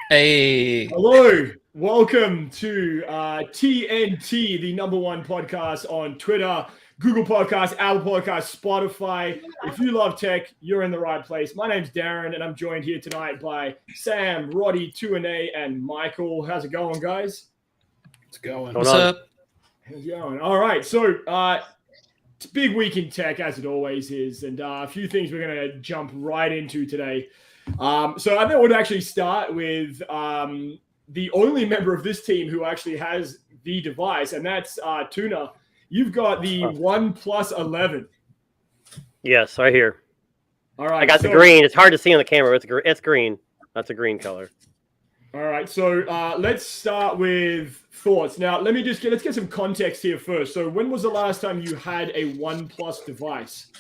Hey, Hello, welcome to TNT, the number one podcast on Twitter, Google Podcasts, Apple Podcasts, Spotify. If you love tech, you're in the right place. My name's Darren, and I'm joined here tonight by Sam, Roddy, 2A, and Michael. How's it going, guys? It's going. what's up? How's it going? All right, so it's a big week in tech, as it always is, and a few things we're going to jump right into today. So I think we'd actually start with the only member of this team who actually has the device, and that's Tuna. You've got the OnePlus 11. Yes, right here. All right. I got the green. It's hard to see on the camera. It's green. That's a green color. All right. So let's start with thoughts. Now, let's get some context here first. So when was the last time you had a OnePlus device?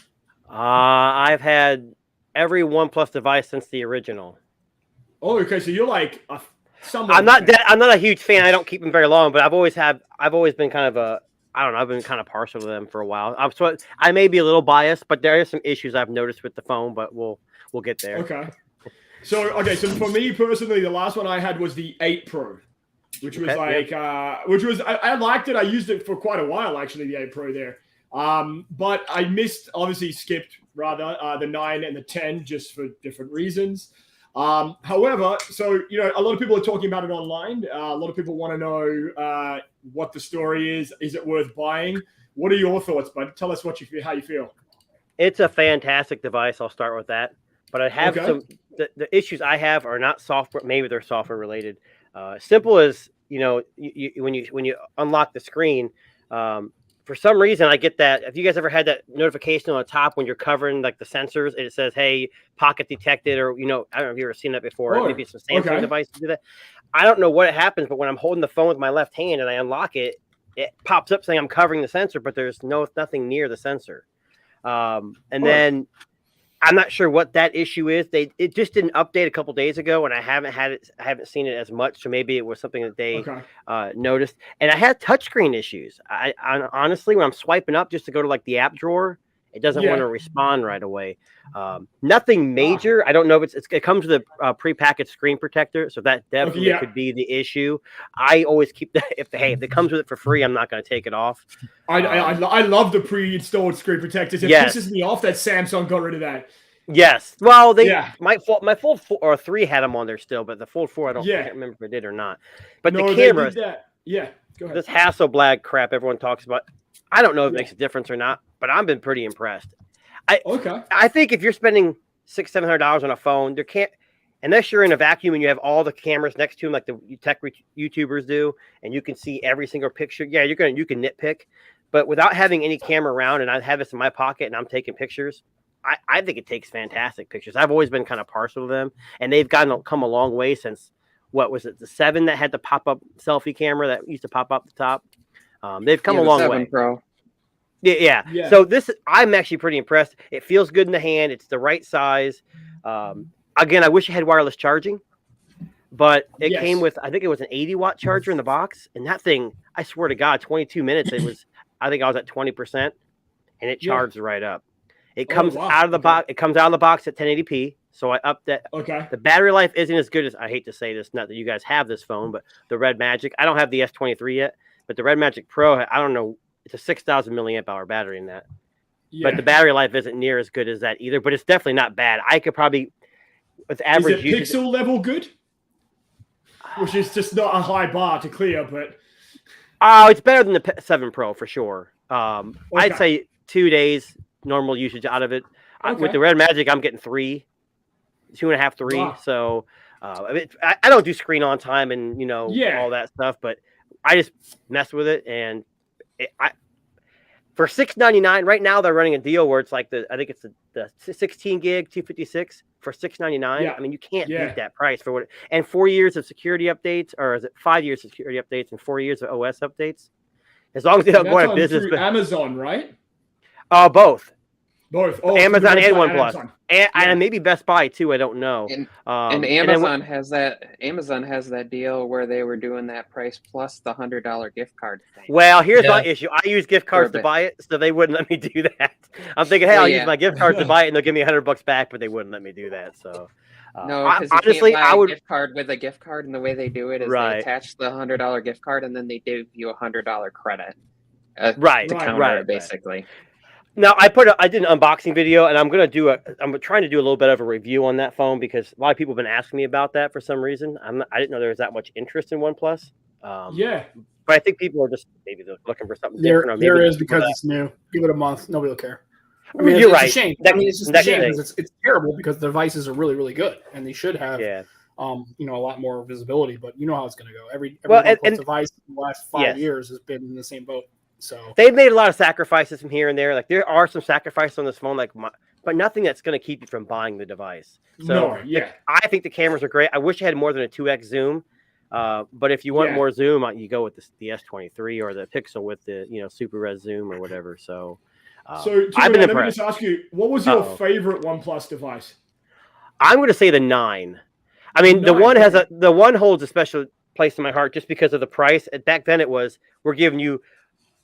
I've had every OnePlus device since the original. Oh, okay. So you're like I'm not a huge fan. I don't keep them very long, but I've always been kind of I've been kind of partial to them for a while. I may be a little biased, but there are some issues I've noticed with the phone, but we'll get there. Okay. So for me personally, the last one I had was the 8 Pro, which was I liked it. I used it for quite a while, actually, the 8 Pro there. But I skipped the 9 and the 10 just for different reasons. However, so, a lot of people are talking about it online. A lot of people want to know what the story is. Is it worth buying? What are your thoughts, bud? Tell us how you feel. It's a fantastic device. I'll start with that. But I have the issues I have are not software. Maybe they're software related. Simple as, when you unlock the screen, for some reason, I get that. Have you guys ever had that notification on the top when you're covering like the sensors and it says, "Hey, pocket detected," or I don't know if you've ever seen that before. Maybe it's a Samsung device to do that. I don't know what happens, but when I'm holding the phone with my left hand and I unlock it, it pops up saying I'm covering the sensor, but there's nothing near the sensor. Then I'm not sure what that issue is. It just didn't update a couple days ago, and I haven't seen it as much. So maybe it was something that they noticed. And I had touchscreen issues. I honestly, when I'm swiping up just to go to like the app drawer, it doesn't want to respond right away. Nothing major. I don't know if it comes with a prepackaged screen protector, so that definitely could be the issue. I always keep that. If it comes with it for free, I'm not going to take it off. I love the pre-installed screen protectors. It pisses me off that Samsung got rid of that. Yes. Well, my Fold 4 3 had them on there still, but the Fold 4 I can't remember if it did or not. But the camera, go ahead. This Hasselblad crap everyone talks about, I don't know if it makes a difference or not, but I've been pretty impressed. I think if you're spending $600-700 on a phone, unless you're in a vacuum and you have all the cameras next to them, like the tech YouTubers do, and you can see every single picture. Yeah, you can nitpick, but without having any camera around, and I have this in my pocket and I'm taking pictures, I think it takes fantastic pictures. I've always been kind of partial to them, and they've come a long way since, what was it, the 7 that had the pop-up selfie camera that used to pop up the top. They've come a long way. 7 Pro. Yeah. So I'm actually pretty impressed. It feels good in the hand. It's the right size. Again, I wish it had wireless charging, but it came with, I think it was an 80-watt charger in the box, and that thing, I swear to God, 22 minutes, I think I was at 20%, and it charged right up. It comes out of the box. It comes out of the box at 1080p. So I upped that. Okay. The battery life isn't as good as, I hate to say this, not that you guys have this phone, but the Red Magic. I don't have the S23 yet, but the Red Magic Pro, I don't know. It's a 6,000 milliamp hour battery in that. Yeah. But the battery life isn't near as good as that either. But it's definitely not bad. I could probably, with average usage, pixel level good? Which is just not a high bar to clear, but. It's better than the 7 Pro for sure. I'd say 2 days. Normal usage out of it. With the Red Magic, I'm getting 3, 2.5, 3. Wow. So I don't do screen on time and all that stuff, but I just mess with it. And for $699 right now, they're running a deal where it's like I think it's the 16 gig 256 for $699. Yeah. I mean, you can't beat that price for what. And 4 years of security updates, or is it 5 years of security updates and 4 years of OS updates? As long as they don't go out of business. Through Amazon, right? Both. Oh, Amazon and OnePlus, and maybe Best Buy too. I don't know. And Amazon has that. Amazon has that deal where they were doing that price plus the $100 gift card thing. Well, here's my issue. I use gift cards to buy it, so they wouldn't let me do that. I'm thinking, hey, I'll use my gift cards to buy it, and they'll give me $100 back, but they wouldn't let me do that. So, No, because honestly, can't buy I would a gift card with a gift card, and the way they do it is Right. they attach the $100 gift card, and then they give you $100 credit Right, to counter right, it, basically. Now I did an unboxing video, and I'm trying to do a little bit of a review on that phone because a lot of people have been asking me about that for some reason. I didn't know there was that much interest in OnePlus. But I think people are just maybe they're looking for something different. Or maybe there is because it's new. Give it a month, nobody will care. I mean, you're it's right. a shame. It's just a shame because it's terrible because the devices are really, really good and they should have, a lot more visibility. But you know how it's going to go. Every OnePlus device in the last 5 years has been in the same boat. So they've made a lot of sacrifices from here and there. Like there are some sacrifices on this phone, but nothing that's going to keep you from buying the device. So I think the cameras are great. I wish it had more than a 2x zoom. But if you want more zoom, you go with the S23 or the Pixel with the super res zoom or whatever. So I've been impressed. Let me just ask you, what was your favorite OnePlus device? I'm going to say the 9. I mean, the one holds a special place in my heart just because of the price. And back then, we're giving you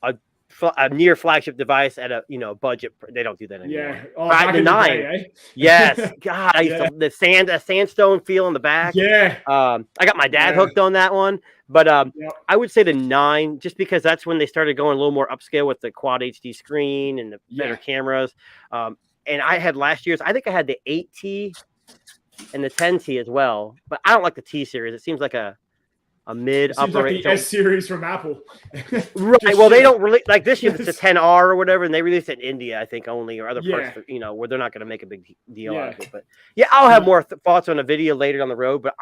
a near flagship device at a budget. They don't do that anymore. Yeah, the 9. Day, eh? Yes, God, I used to the sandstone feel in the back. Yeah, I got my dad hooked on that one, but I would say the 9 just because that's when they started going a little more upscale with the quad HD screen and the better cameras. And I had last year's. I think I had the 8T and the 10T as well, but I don't like the T series. It seems like a mid upper like the S series from Apple. Right. Well, they don't really like this year. It's a 10R or whatever, and they released it in India, I think, only or other parts, where they're not going to make a big deal out of it. But I'll have more thoughts on a video later down the road. But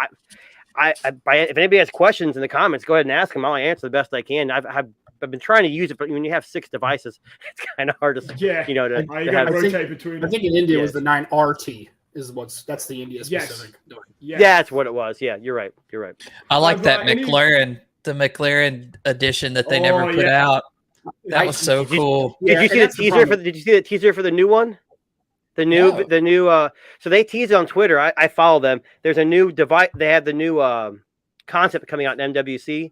if anybody has questions in the comments, go ahead and ask them. I'll answer the best I can. I've been trying to use it, but when you have 6 devices, it's kind of hard to rotate between. I think in India it was the 9RT. That's the India specific. Yeah, that's what it was. Yeah, you're right. I like that McLaren, the McLaren edition that they never put out. That was so cool. Did you see the teaser for? Did you see the teaser for the new one? The new. So they teased it on Twitter. I follow them. There's a new device. They have the new concept coming out in MWC,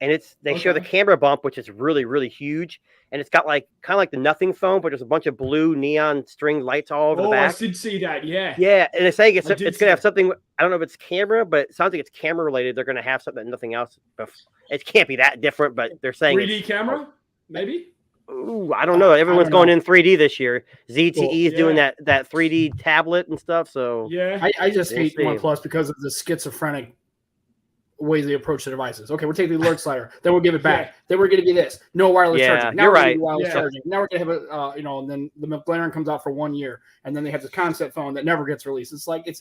and they show the camera bump, which is really, really huge. And it's got kind of like the Nothing phone, but there's a bunch of blue neon string lights all over the back. I did see that, yeah. Yeah, and they're saying it's going to have something. I don't know if it's camera, but it sounds like it's camera related. They're going to have something, nothing else. It can't be that different, but they're saying 3D camera, maybe. Ooh, I don't know. Everyone's going in 3D this year. ZTE is doing that 3D tablet and stuff. So I just hate OnePlus because of the schizophrenic ways they approach the devices. Okay, we're taking the alert slider, then we'll give it back. Then we're going to give this no wireless charging. Now you're we're right. Wireless charging. Now we're going to have and then the McLaren comes out for 1 year, and then they have the concept phone that never gets released. It's like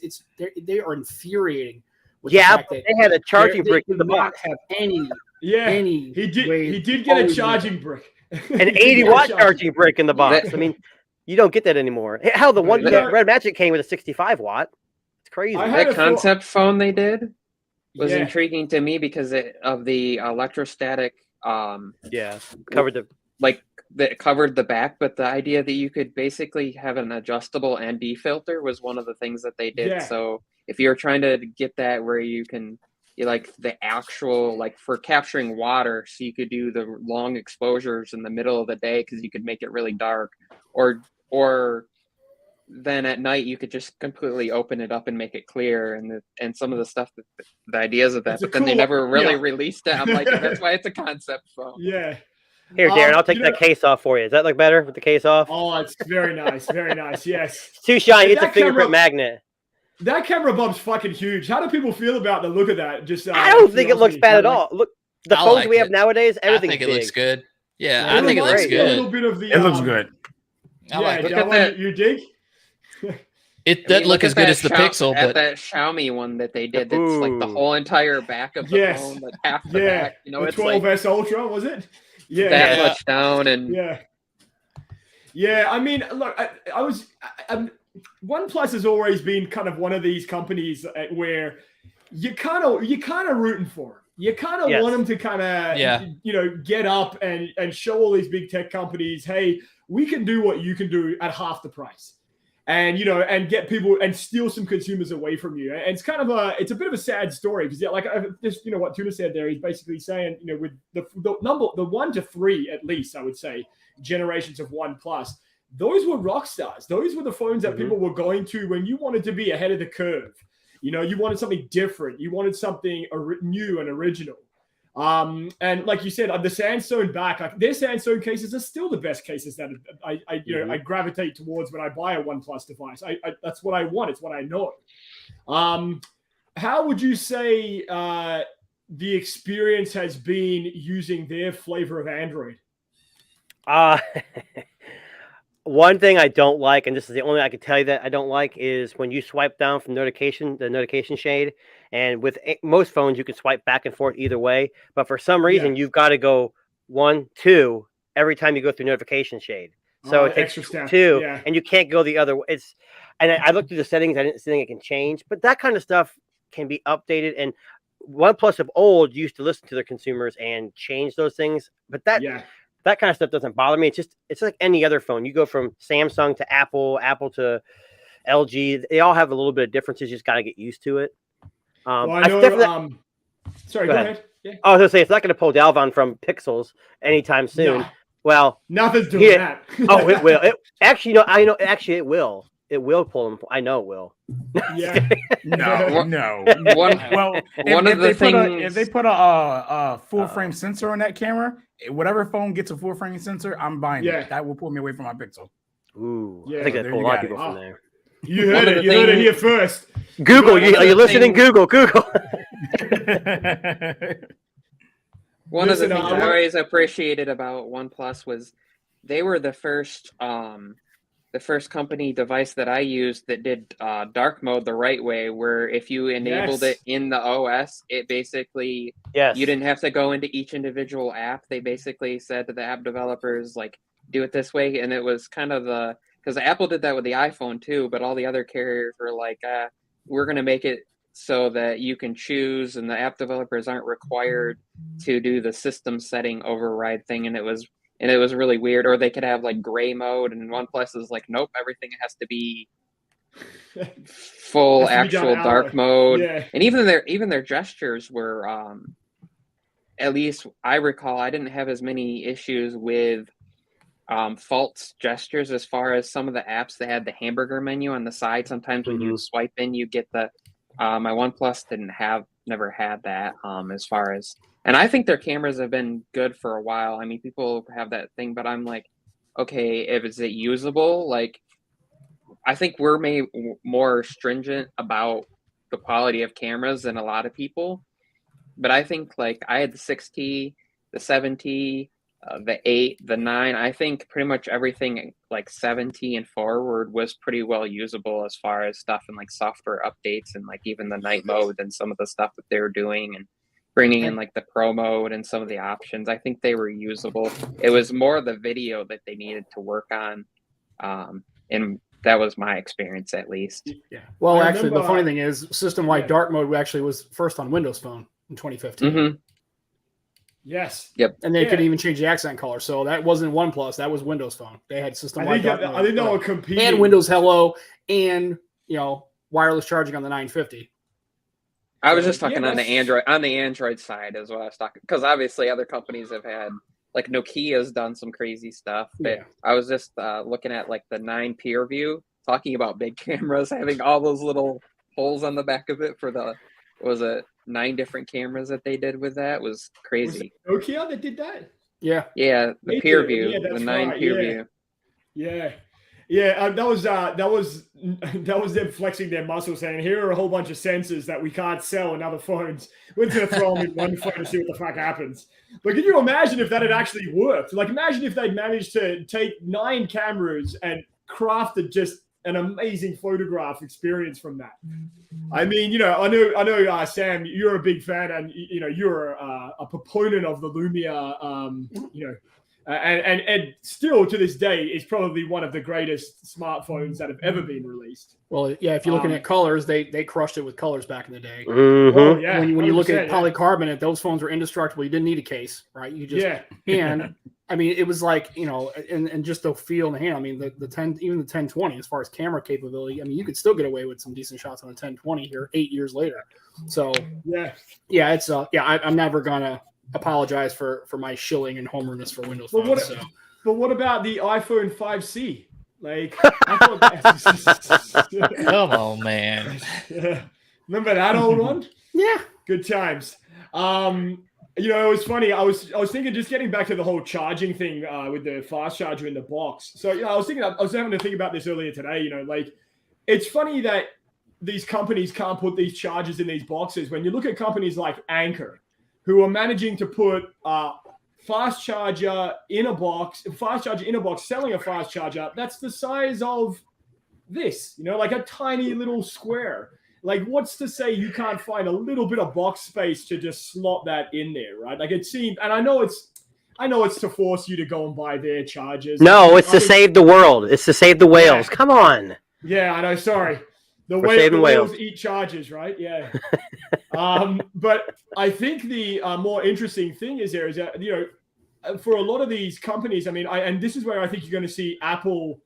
they are infuriating. With the fact that they had a charging brick in the box. box. Have any? He did get a charging brick. An 80-watt charging brick in the box. I mean, you don't get that anymore. Hell, the one Red Magic came with a 65-watt. It's crazy. That concept phone they did was intriguing to me because of the electrostatic. Covered that covered the back, but the idea that you could basically have an adjustable ND filter was one of the things that they did. So if you're trying to get that where you can. The actual for capturing water, so you could do the long exposures in the middle of the day because you could make it really dark, or then at night you could just completely open it up and make it clear, and some of the stuff the ideas of that, but then they never really released it. I'm like, that's why it's a concept phone. Yeah. Here, Darren, I'll take that case off for you. Does that look better with the case off? Oh, it's very nice, very nice. Yes. It's too shiny. It's a fingerprint magnet. That camera bump's fucking huge. How do people feel about the look of that? I don't think it looks bad at all. Look, the phones we have nowadays, everything's I think it big. looks good. Yeah, I think it looks good. A little bit of the, it looks good. I like look at that. You dig? It doesn't look as good as the Pixel, but that Xiaomi one that they did, that's like the whole entire back of the phone, like half the back. The it's 12S Ultra, was it? Yeah, that much down and yeah. I mean, look, OnePlus has always been kind of one of these companies where you kind of rooting for them. You kind of want them to kind of get up and show all these big tech companies, hey, we can do what you can do at half the price, and and get people and steal some consumers away from you. And it's kind of a bit of a sad story because just what Tuna said there. He's basically saying with the 1 to 3 at least, I would say, generations of OnePlus. Those were rock stars. Those were the phones that people were going to when you wanted to be ahead of the curve. You know, you wanted something different. You wanted something new and original. And like you said, the sandstone back, like their sandstone cases are still the best cases that I gravitate towards when I buy a OnePlus device. That's what I want. It's what I know. How would you say the experience has been using their flavor of Android? One thing I don't like, and this is the only I can tell you that I don't like, is when you swipe down from the notification shade, and with most phones you can swipe back and forth either way, but for some reason you've got to go 1, 2 every time you go through notification shade. So it takes 2, and you can't go the other way. And I looked through the settings, I didn't see anything it can change, but that kind of stuff can be updated. And OnePlus of old used to listen to their consumers and change those things, but that kind of stuff doesn't bother me. It's like any other phone. You go from Samsung to Apple to LG. They all have a little bit of differences. You just got to get used to it. Well, I know. Sorry, go ahead. Yeah. I was going to say, it's not going to pull Dalvon from Pixels anytime soon. No. Well, nothing's doing that. Oh, it will. Actually, it will. It will pull him. I know it will. Yeah. No. If they put a full frame sensor on that camera, whatever phone gets a full frame sensor, I'm buying it. That will pull me away from my Pixel. Ooh, I think that pull a lot of people from there. You heard it. You heard it here first. Google. Are you listening? Google. One of the things I always appreciated about OnePlus was they were the first company device that I used that did dark mode the right way, where if you enabled it in the OS, it basically you didn't have to go into each individual app. They basically said to the app developers, like, do it this way. And it was kind of because Apple did that with the iPhone too, but all the other carriers were like, we're going to make it so that you can choose, and the app developers aren't required to do the system setting override thing. And it was really weird. Or they could have like gray mode, and OnePlus is like, nope, everything has to be full actual dark mode. Yeah. And even their gestures were, at least I recall, I didn't have as many issues with false gestures as far as some of the apps that had the hamburger menu on the side. Sometimes when you swipe in, you get my OnePlus never had that as far as, and I think their cameras have been good for a while. I mean, people have that thing, but I'm like, okay, if is it usable? Like, I think we're more stringent about the quality of cameras than a lot of people. But I think, like, I had the 6T, the 7T, the 8, the 9. I think pretty much everything like 7T and forward was pretty well usable as far as stuff and like software updates and like even the night mode and some of the stuff that they were doing and bringing in like the pro mode and some of the options. I think they were usable. It was more the video that they needed to work on. And that was my experience, at least. Yeah. Well, actually, the funny thing is system-wide dark mode actually was first on Windows Phone in 2015. Mm-hmm. Yes. Yep. And they could even change the accent color. So that wasn't OnePlus. That was Windows Phone. They had system-wide dark mode. I think they were competing. And Windows Hello and, wireless charging on the 950. I was just talking on the Android side is what I was talking, because obviously other companies have had, like Nokia's done some crazy stuff. But I was just looking at like the 9 peer view, talking about big cameras having all those little holes on the back of it for the, what was it, 9 different cameras that they did with that. Was crazy. Was it Nokia that did that? Yeah. Yeah, the peer view, the 9 peer view. Yeah. Yeah, that was them flexing their muscle, saying, "Here are a whole bunch of sensors that we can't sell in other phones. We're going to throw them in one phone to see what the fuck happens." But can you imagine if that had actually worked? Like, imagine if they'd managed to take 9 cameras and crafted just an amazing photograph experience from that. I mean, I know, Sam, you're a big fan, and you're a proponent of the Lumia. And still to this day is probably one of the greatest smartphones that have ever been released. Well, yeah, if you're looking at colors, they crushed it with colors back in the day. Mm-hmm. Oh, yeah, when you look at polycarbonate, those phones were indestructible. You didn't need a case, right? You just and I mean, it was like, and just the feel in the hand. I mean, the 10, even the 1020, as far as camera capability, I mean, you could still get away with some decent shots on the 1020 here 8 years later. So it's I'm never gonna apologize for my shilling and homerness for Windows phones. But what about the iPhone 5C? Like, I thought come on, man. Remember that old one? Yeah. Good times. You know, it was funny. I was thinking, just getting back to the whole charging thing with the fast charger in the box. So, you know, I was having to think about this earlier today. You know, like, it's funny that these companies can't put these chargers in these boxes. When you look at companies like Anchor, who are managing to put fast charger in a box, selling a fast charger that's the size of this, you know, like a tiny little square. Like, what's to say you can't find a little bit of box space to just slot that in there, right? Like, it seems, and I know it's to force you to go and buy their chargers. No, it's to save the world. It's to save the whales. Yeah. Come on. Yeah, I know. Sorry. The whales eat chargers, right? Yeah. But I think the more interesting thing is that, you know, for a lot of these companies, I mean, and this is where I think you're going to see Apple,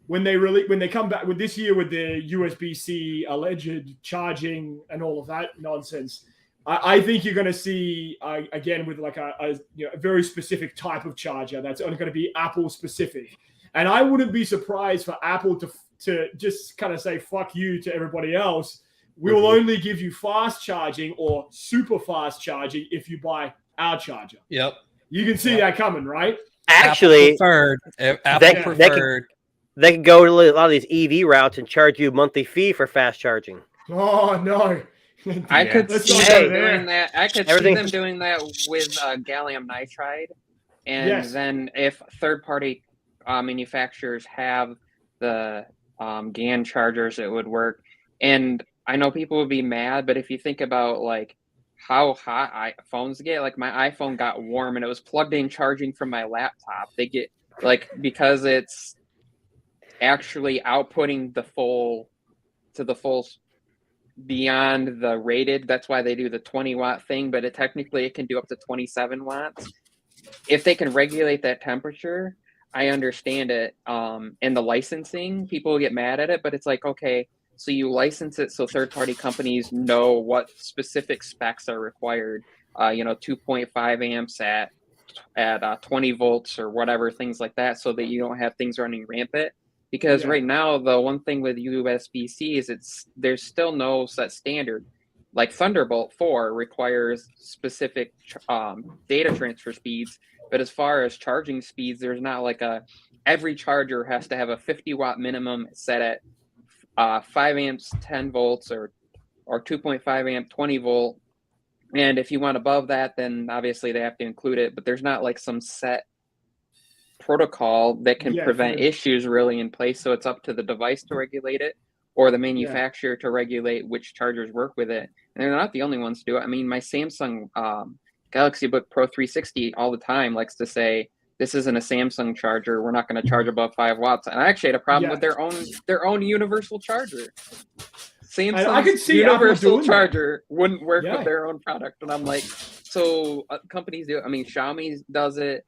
when they come back with this year with the USB-C alleged charging and all of that nonsense, I think you're going to see again with like a very specific type of charger that's only going to be Apple specific. And I wouldn't be surprised for Apple to just kind of say fuck you to everybody else. We will only give you fast charging or super fast charging if you buy our charger. Yep. You can see that coming, right? Actually, Apple preferred. They could go to a lot of these EV routes and charge you a monthly fee for fast charging. Oh no! I could see them doing that. I could see them doing that with gallium nitride, and then if third-party manufacturers have the GaN chargers, it would work. And I know people would be mad, but if you think about like how hot phones get, like my iPhone got warm and it was plugged in charging from my laptop. They get because it's actually outputting the full beyond the rated. That's why they do the 20 watt thing, but it can do up to 27 watts. If they can regulate that temperature, I understand it. And the licensing, people get mad at it, but it's like, okay, so you license it so third-party companies know what specific specs are required. 2.5 amps at 20 volts or whatever, things like that, so that you don't have things running rampant. Because right now, the one thing with USB-C is there's still no set standard. Like Thunderbolt 4 requires specific data transfer speeds, but as far as charging speeds, there's not like every charger has to have a 50 watt minimum set at 5 amps 10 volts or 2.5 amp 20 volt. And if you want above that, then obviously they have to include it, but there's not like some set protocol that can prevent issues really in place. So it's up to the device to regulate it or the manufacturer to regulate which chargers work with it. And they're not the only ones to do it. I mean, my Samsung Galaxy Book Pro 360 all the time likes to say, this isn't a Samsung charger. We're not going to charge above 5 watts. And I actually had a problem with their own universal charger. Samsung's universal charger wouldn't work with their own product. And I'm like, so companies do it. I mean, Xiaomi does it.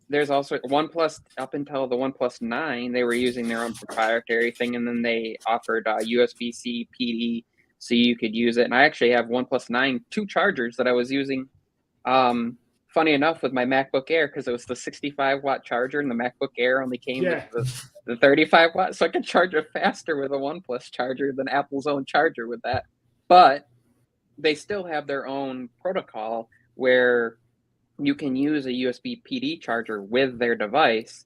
There's also OnePlus, up until the OnePlus 9, they were using their own proprietary thing, and then they offered USB-C PD, so you could use it. And I actually have OnePlus 9, 2 chargers that I was using, funny enough, with my MacBook Air, because it was the 65 watt charger, and the MacBook Air only came with the 35 watt, so I could charge it faster with a OnePlus charger than Apple's own charger with that. But they still have their own protocol where you can use a USB PD charger with their device,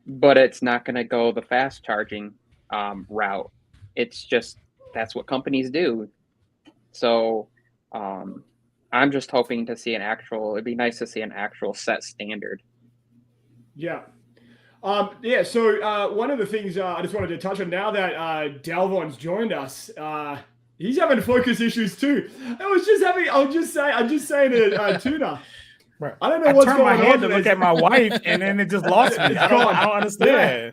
but it's not going to go the fast charging route. It's just, that's what companies do. So I'm just hoping to see it'd be nice to see an actual set standard. Yeah. So one of the things I just wanted to touch on now that Dalvon's joined us, he's having focus issues too. I'm just saying to Tuna, right. I don't know what's going on. I turned my head to look at my wife, and then it just lost me. I don't understand.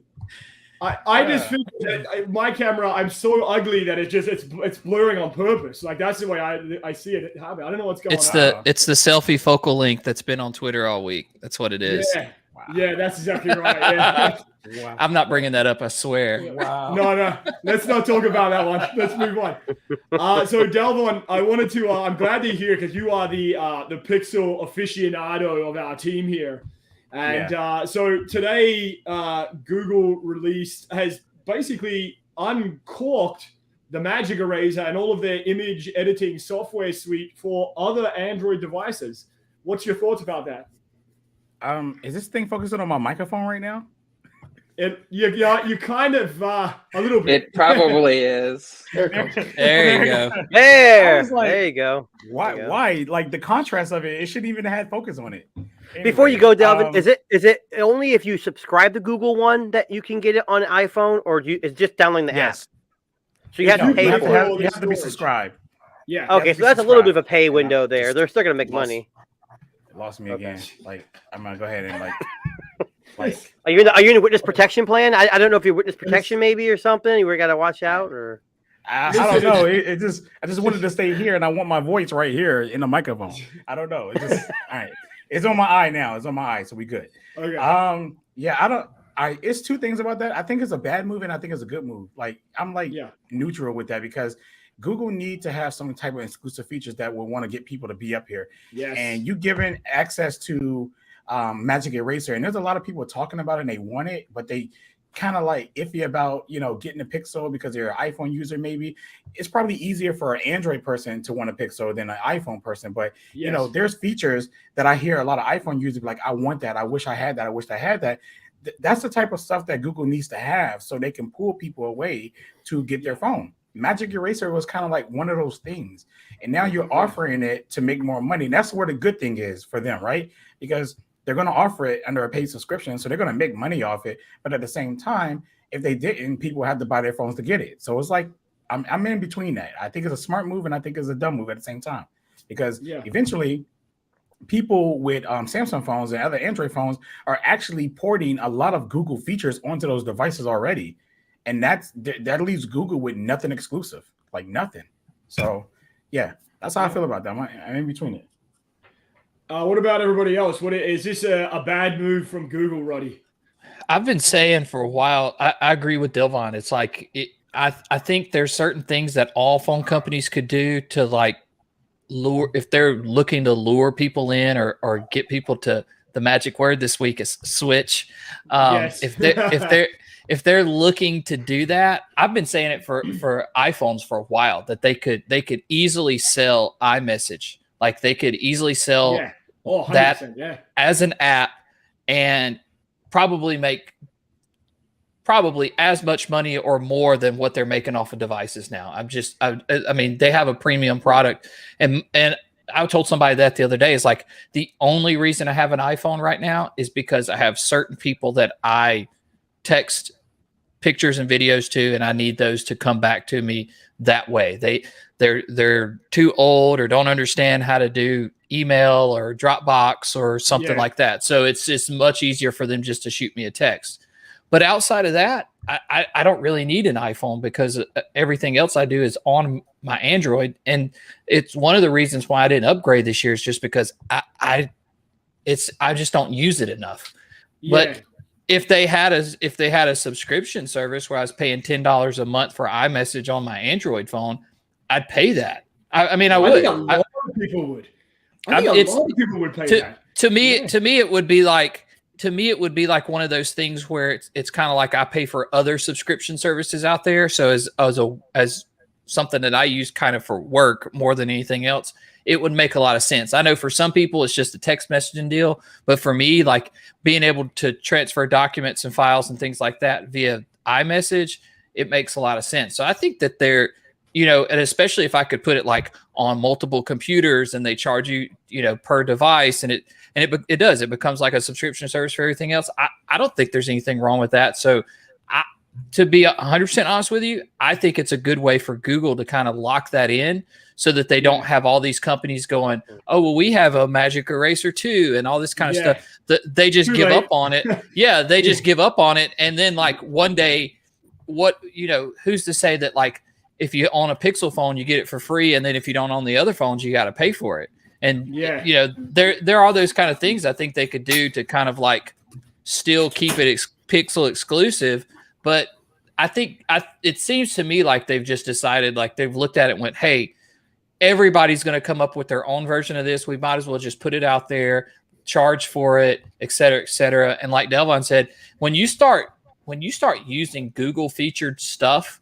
I just feel that my camera, I'm so ugly that it's blurring on purpose. Like, that's the way I see it happen. I don't know what's going on. It's the selfie focal length that's been on Twitter all week. That's what it is. Yeah. Wow. Yeah, that's exactly right. Yeah. Wow. I'm not bringing that up, I swear. Wow. No. Let's not talk about that one. Let's move on. So Dalvon, I wanted to. I'm glad to hear, because you are the Pixel aficionado of our team here. And so today, Google has basically uncorked the Magic Eraser and all of their image editing software suite for other Android devices. What's your thoughts about that? Is this thing focusing on my microphone right now? You kind of a little bit. It probably is. There you go. There you go. Why? Like the contrast of it shouldn't even have focus on it. Anyway, before you go, Delvin, is it only if you subscribe to Google One that you can get it on iPhone, or is just downloading the app? So you have to pay for it. You have to be subscribed. Yeah. Okay, so that's a little bit of a pay window there. They're still gonna make money. Lost me again. Like I'm gonna go ahead and like. Are you in a witness protection plan? I don't know if you're witness protection maybe or something. You got to watch out or. I don't know. I just wanted to stay here, and I want my voice right here in the microphone. I don't know. It's just all right. It's on my eye now. It's on my eye, so we good. Okay. Yeah. It's two things about that. I think it's a bad move, and I think it's a good move. Like I'm neutral with that because Google need to have some type of exclusive features that will want to get people to be up here. Yes. And you giving access to Magic Eraser, and there's a lot of people talking about it and they want it, but they kind of like iffy about getting a Pixel because they're an iPhone user. Maybe it's probably easier for an Android person to want a Pixel than an iPhone person, but there's features that I hear a lot of iPhone users be like, I want that, I wish I had that, I wish I had that. That's the type of stuff that Google needs to have so they can pull people away to get their phone. Magic Eraser was kind of like one of those things, and now you're offering it to make more money. And that's where the good thing is for them, right? Because they're going to offer it under a paid subscription, so they're going to make money off it. But at the same time, if they didn't, people have to buy their phones to get it. So it's like I'm in between that. I think it's a smart move, and I think it's a dumb move at the same time, because eventually, people with Samsung phones and other Android phones are actually porting a lot of Google features onto those devices already, and that leaves Google with nothing exclusive, like nothing. So yeah, that's how I feel about that. I'm in between it. What about everybody else? Is this a bad move from Google, Roddy? I've been saying for a while, I agree with Dilvon. It's like, I think there's certain things that all phone companies could do to like lure, if they're looking to lure people in or get people to, the magic word this week is switch. Yes. if they're looking to do that, I've been saying it for iPhones for a while, that they could easily sell iMessage. Like they could easily sell that as an app and probably make as much money or more than what they're making off of devices now. I mean, they have a premium product, and I told somebody that the other day. Is like the only reason I have an iPhone right now is because I have certain people that I text pictures and videos to, and I need those to come back to me that way. They're too old or don't understand how to do email or Dropbox or something like that. So it's just much easier for them just to shoot me a text. But outside of that, I don't really need an iPhone because everything else I do is on my Android. And it's one of the reasons why I didn't upgrade this year is just because I just don't use it enough. Yeah. But if they had a subscription service where I was paying $10 a month for iMessage on my Android phone, I'd pay that. I mean, I would. I think a lot of people would. I think a lot of people would pay that. To me, it would be like. To me, it would be like one of those things where it's kind of like I pay for other subscription services out there. So as something that I use kind of for work more than anything else, it would make a lot of sense. I know for some people it's just a text messaging deal, but for me, like being able to transfer documents and files and things like that via iMessage, it makes a lot of sense. So I think that they're, and especially if I could put it like on multiple computers and they charge you, per device, and it does. It becomes like a subscription service for everything else. I don't think there's anything wrong with that. So to be 100% honest with you, I think it's a good way for Google to kind of lock that in so that they don't have all these companies going, oh, well, we have a Magic Eraser too, and all this kind of stuff. They just give up on it. Yeah, they just give up on it. And then like one day, who's to say that like if you own a Pixel phone, you get it for free, and then if you don't own the other phones, you got to pay for it. And there are those kind of things I think they could do to kind of like still keep it Pixel exclusive. But I think it seems to me like they've just decided, like they've looked at it and went, hey, everybody's going to come up with their own version of this. We might as well just put it out there, charge for it, et cetera, et cetera. And like Delvon said, when you start using Google featured stuff,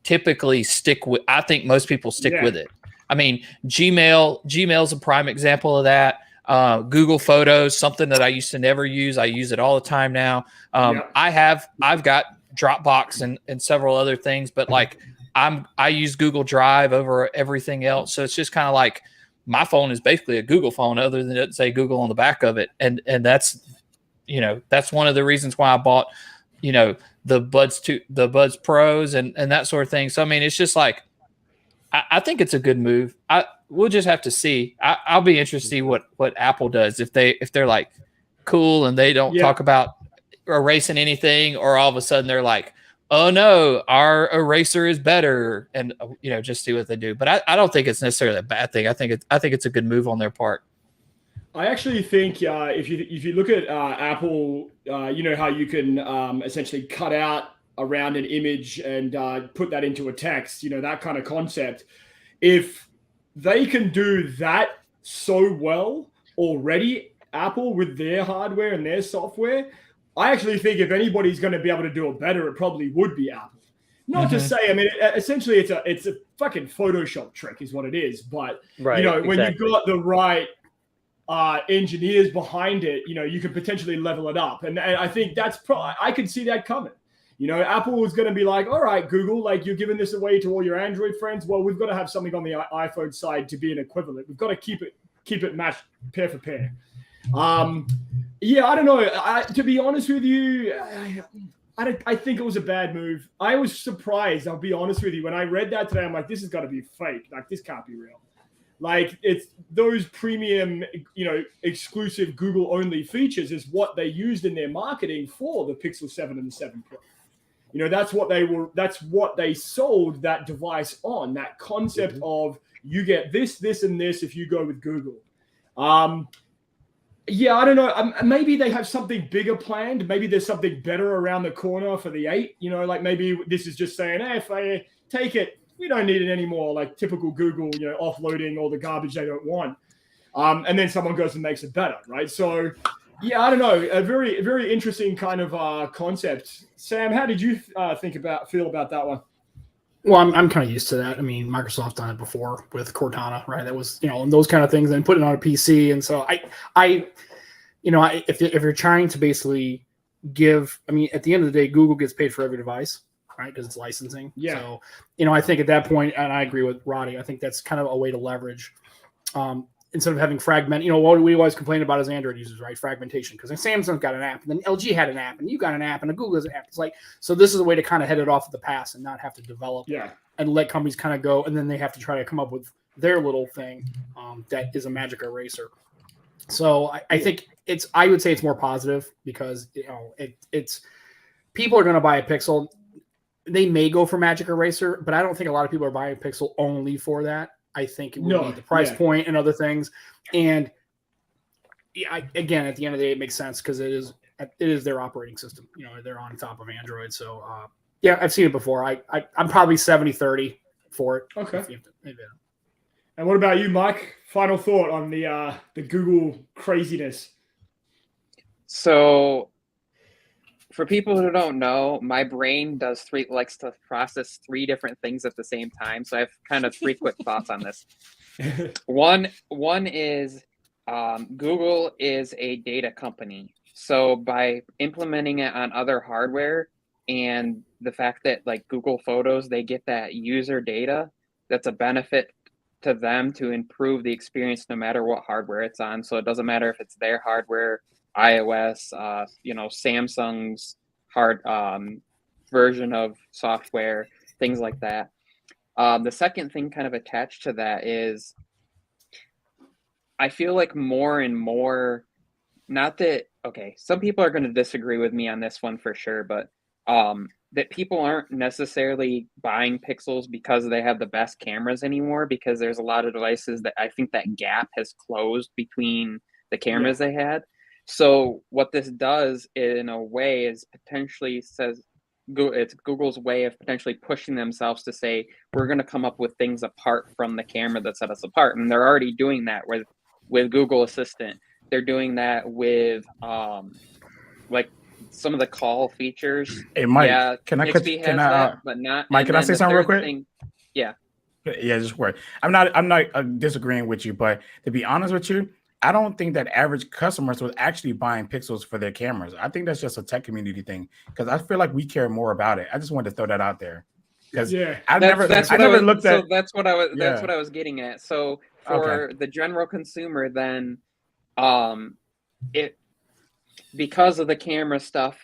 typically stick with. I think most people stick with it. I mean, Gmail's a prime example of that. Google Photos, something that I used to never use. I use it all the time now. I've got Dropbox and several other things, but like I use Google Drive over everything else. So it's just kind of like my phone is basically a Google phone, other than it say Google on the back of it. And that's, that's one of the reasons why I bought, the Buds Pros and that sort of thing. So, I mean, it's just like, I think it's a good move. We'll just have to see. I'll be interested to see what Apple does if they're like cool and they don't talk about erasing anything, or all of a sudden they're like, oh no, our eraser is better, and just see what they do. But I don't think it's necessarily a bad thing. I think it's a good move on their part. I actually think if you look at Apple, how you can essentially cut out around an image and put that into a text, that kind of concept. If they can do that so well already, Apple, with their hardware and their software, I actually think if anybody's going to be able to do it better, it probably would be Apple. Not to say, I mean, essentially it's a fucking Photoshop trick is what it is. But, when you've got the right engineers behind it, you can potentially level it up. And I think that's I could see that coming. Apple is going to be like, all right, Google, like you're giving this away to all your Android friends. Well, we've got to have something on the iPhone side to be an equivalent. We've got to keep it matched pair for pair. I don't know. To be honest with you, I think it was a bad move. I was surprised. I'll be honest with you. When I read that today, I'm like, this has got to be fake. Like, this can't be real. Like, it's those premium, exclusive Google only features is what they used in their marketing for the Pixel 7 and the 7 Pro. That's what they sold that device on, that concept of you get this, and this if you go with Google. I don't know. Maybe they have something bigger planned. Maybe there's something better around the corner for the 8. Like maybe this is just saying, hey, if I take it, we don't need it anymore. Like typical Google, offloading all the garbage they don't want. And then someone goes and makes it better, right? So, I don't know. A very, very interesting kind of concept. Sam, how did you feel about that one? Well, I'm kind of used to that. I mean, Microsoft's done it before with Cortana, right? That was, and those kind of things, and put it on a PC. And so if you're trying to basically give, I mean, at the end of the day, Google gets paid for every device, right? Because it's licensing. Yeah. So, I think at that point, and I agree with Roddy, I think that's kind of a way to leverage, instead of having fragment, what we always complain about as Android users, right? Fragmentation. Because Samsung got an app, and then LG had an app, and you got an app, and Google has an app. It's like, so this is a way to kind of head it off at the pass and not have to develop and let companies kind of go, and then they have to try to come up with their little thing that is a magic eraser. So I think I would say it's more positive because, it's people are going to buy a Pixel. They may go for magic eraser, but I don't think a lot of people are buying a Pixel only for that. I think it would be the price point and other things. And again, at the end of the day, it makes sense because it is their operating system. They're on top of Android. So, I've seen it before. I'm probably 70-30 for it. Okay. And what about you, Mike? Final thought on the Google craziness. So, for people who don't know, my brain likes to process 3 different things at the same time. So I have kind of 3 quick thoughts on this. One is Google is a data company. So by implementing it on other hardware and the fact that like Google Photos, they get that user data, that's a benefit to them to improve the experience no matter what hardware it's on. So it doesn't matter if it's their hardware, iOS, Samsung's hard version of software, things like that. The second thing kind of attached to that is I feel like more and more, some people are going to disagree with me on this one for sure, but that people aren't necessarily buying Pixels because they have the best cameras anymore, because there's a lot of devices that I think that gap has closed between the cameras they had. So what this does in a way is potentially it's Google's way of potentially pushing themselves to say, we're going to come up with things apart from the camera that set us apart. And they're already doing that with Google Assistant. They're doing that with like some of the call features. Hey, Mike, yeah, can I but not. Mike, can I say something real quick? Yeah, just word. I'm not disagreeing with you, but to be honest with you, I don't think that average customers was actually buying pixels for their cameras. I think that's just a tech community thing because I feel like we care more about it. I just wanted to throw that out there because I never looked at. So that's what I was getting at. So for the general consumer, then, because of the camera stuff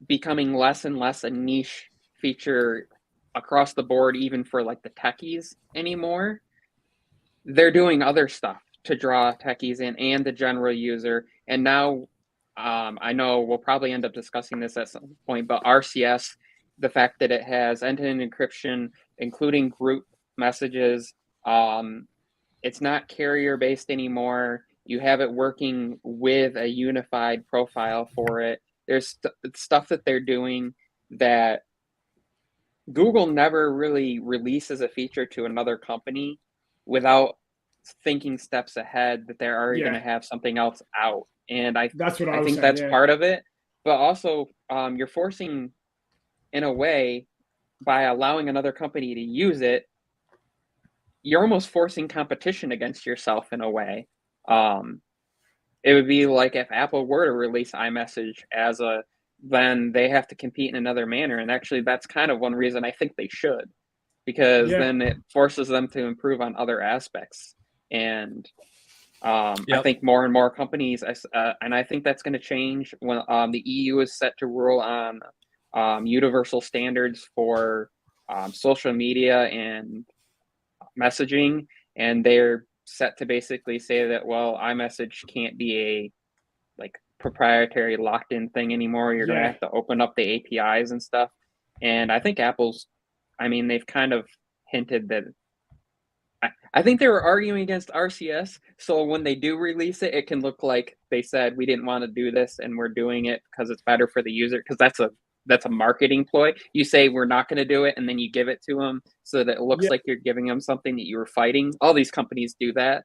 becoming less and less a niche feature across the board, even for like the techies anymore, they're doing other stuff to draw techies in and the general user. And now I know we'll probably end up discussing this at some point, but RCS, the fact that it has end-to-end encryption, including group messages, it's not carrier based anymore. You have it working with a unified profile for it. There's stuff that they're doing that Google never really releases a feature to another company without thinking steps ahead that they're already going to have something else out. And I think that's part of it. But also, you're forcing, in a way, by allowing another company to use it, you're almost forcing competition against yourself in a way. It would be like if Apple were to release iMessage then they have to compete in another manner. And actually, that's kind of one reason I think they should, because then it forces them to improve on other aspects. And I think more and more companies, and I think that's going to change when the EU is set to rule on universal standards for social media and messaging, and they're set to basically say that, well, iMessage can't be a proprietary locked-in thing anymore. You're going to have to open up the APIs and stuff. And I think they've kind of hinted that. I think they were arguing against RCS, so when they do release it, it can look like they said we didn't want to do this and we're doing it because it's better for the user, because that's a marketing ploy. You say we're not going to do it, and then you give it to them so that it looks like you're giving them something that you were fighting. All these companies do that.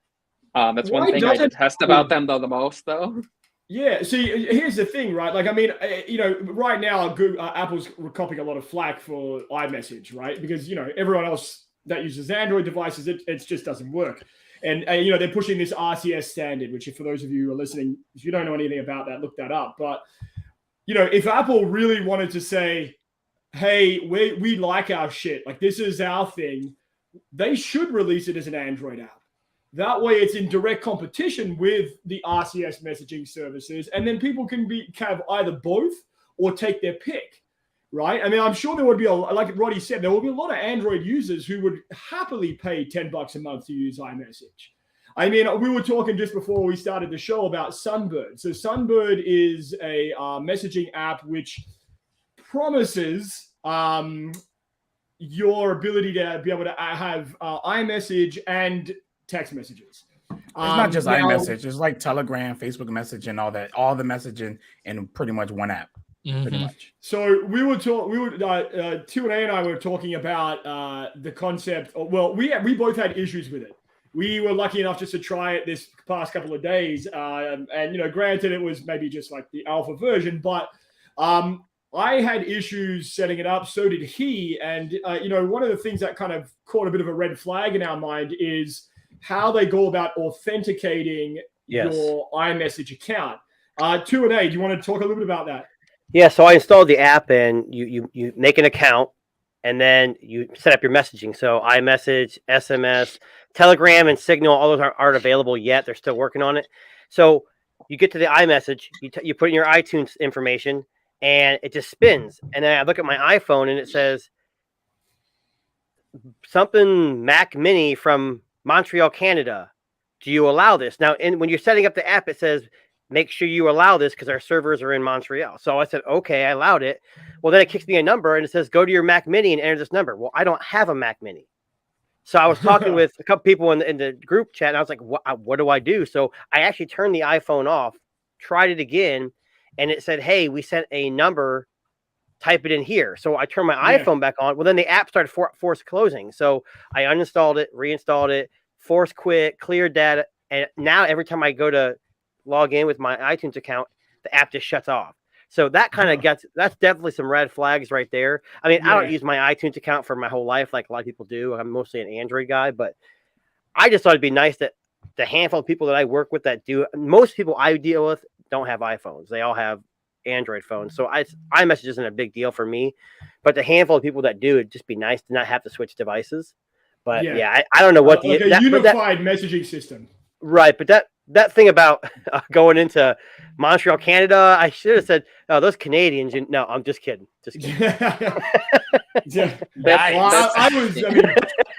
That's one thing I detest about them, though, the most, though. Yeah. See, here's the thing, right? Right now, Apple's copying a lot of flack for iMessage, right? Because everyone else that uses Android devices, it just doesn't work. And they're pushing this RCS standard, which, for those of you who are listening, if you don't know anything about that, look that up. But if Apple really wanted to say, hey, we like our shit, like this is our thing, they should release it as an Android app. That way it's in direct competition with the RCS messaging services, and then people can have either both or take their pick, right? I mean, I'm sure there would be, like Roddy said, there will be a lot of Android users who would happily pay $10 a month to use iMessage. I mean, we were talking just before we started the show about Sunbird. So Sunbird is a messaging app which promises your ability to be able to have iMessage and text messages. It's not just iMessage. It's like Telegram, Facebook Message, and all that. All the messaging in pretty much one app. Pretty much. So we were 2&A and I were talking about the concept. Well, we both had issues with it. We were lucky enough just to try it this past couple of days, and granted, it was maybe just like the alpha version, but I had issues setting it up. So did he. And one of the things that kind of caught a bit of a red flag in our mind is how they go about authenticating your iMessage account. 2&A, do you want to talk a little bit about that? Yeah, so I installed the app, and you make an account, and then you set up your messaging. So iMessage, SMS, Telegram, and Signal, all those aren't available yet. They're still working on it. So you get to the iMessage, you put in your iTunes information, and it just spins. And then I look at my iPhone, and it says something Mac Mini from Montreal, Canada. Do you allow this? Now, when you're setting up the app, it says, make sure you allow this because our servers are in Montreal. So I said, okay, I allowed it. Well, then it kicks me a number and it says, go to your Mac Mini and enter this number. Well, I don't have a Mac Mini. So I was talking with a couple people in the group chat, and I was like, what do I do? So I actually turned the iPhone off, tried it again, and it said, hey, we sent a number, type it in here. So I turned my iPhone back on. Well, then the app started force closing. So I uninstalled it, reinstalled it, force quit, cleared data. And now every time I go to log in with my iTunes account, the app just shuts off. So that kind of that's definitely some red flags right there. I mean, I don't use my iTunes account for my whole life like a lot of people do. I'm mostly an Android guy, but I just thought it'd be nice that the handful of people that I work with that do, most people I deal with don't have iPhones. They all have Android phones. So iMessage isn't a big deal for me, but the handful of people that do, it'd just be nice to not have to switch devices. But I don't know what like a unified messaging system. Right. But that thing about going into Montreal, Canada, I should have said, "Oh, those Canadians." No, I'm just kidding. Just kidding.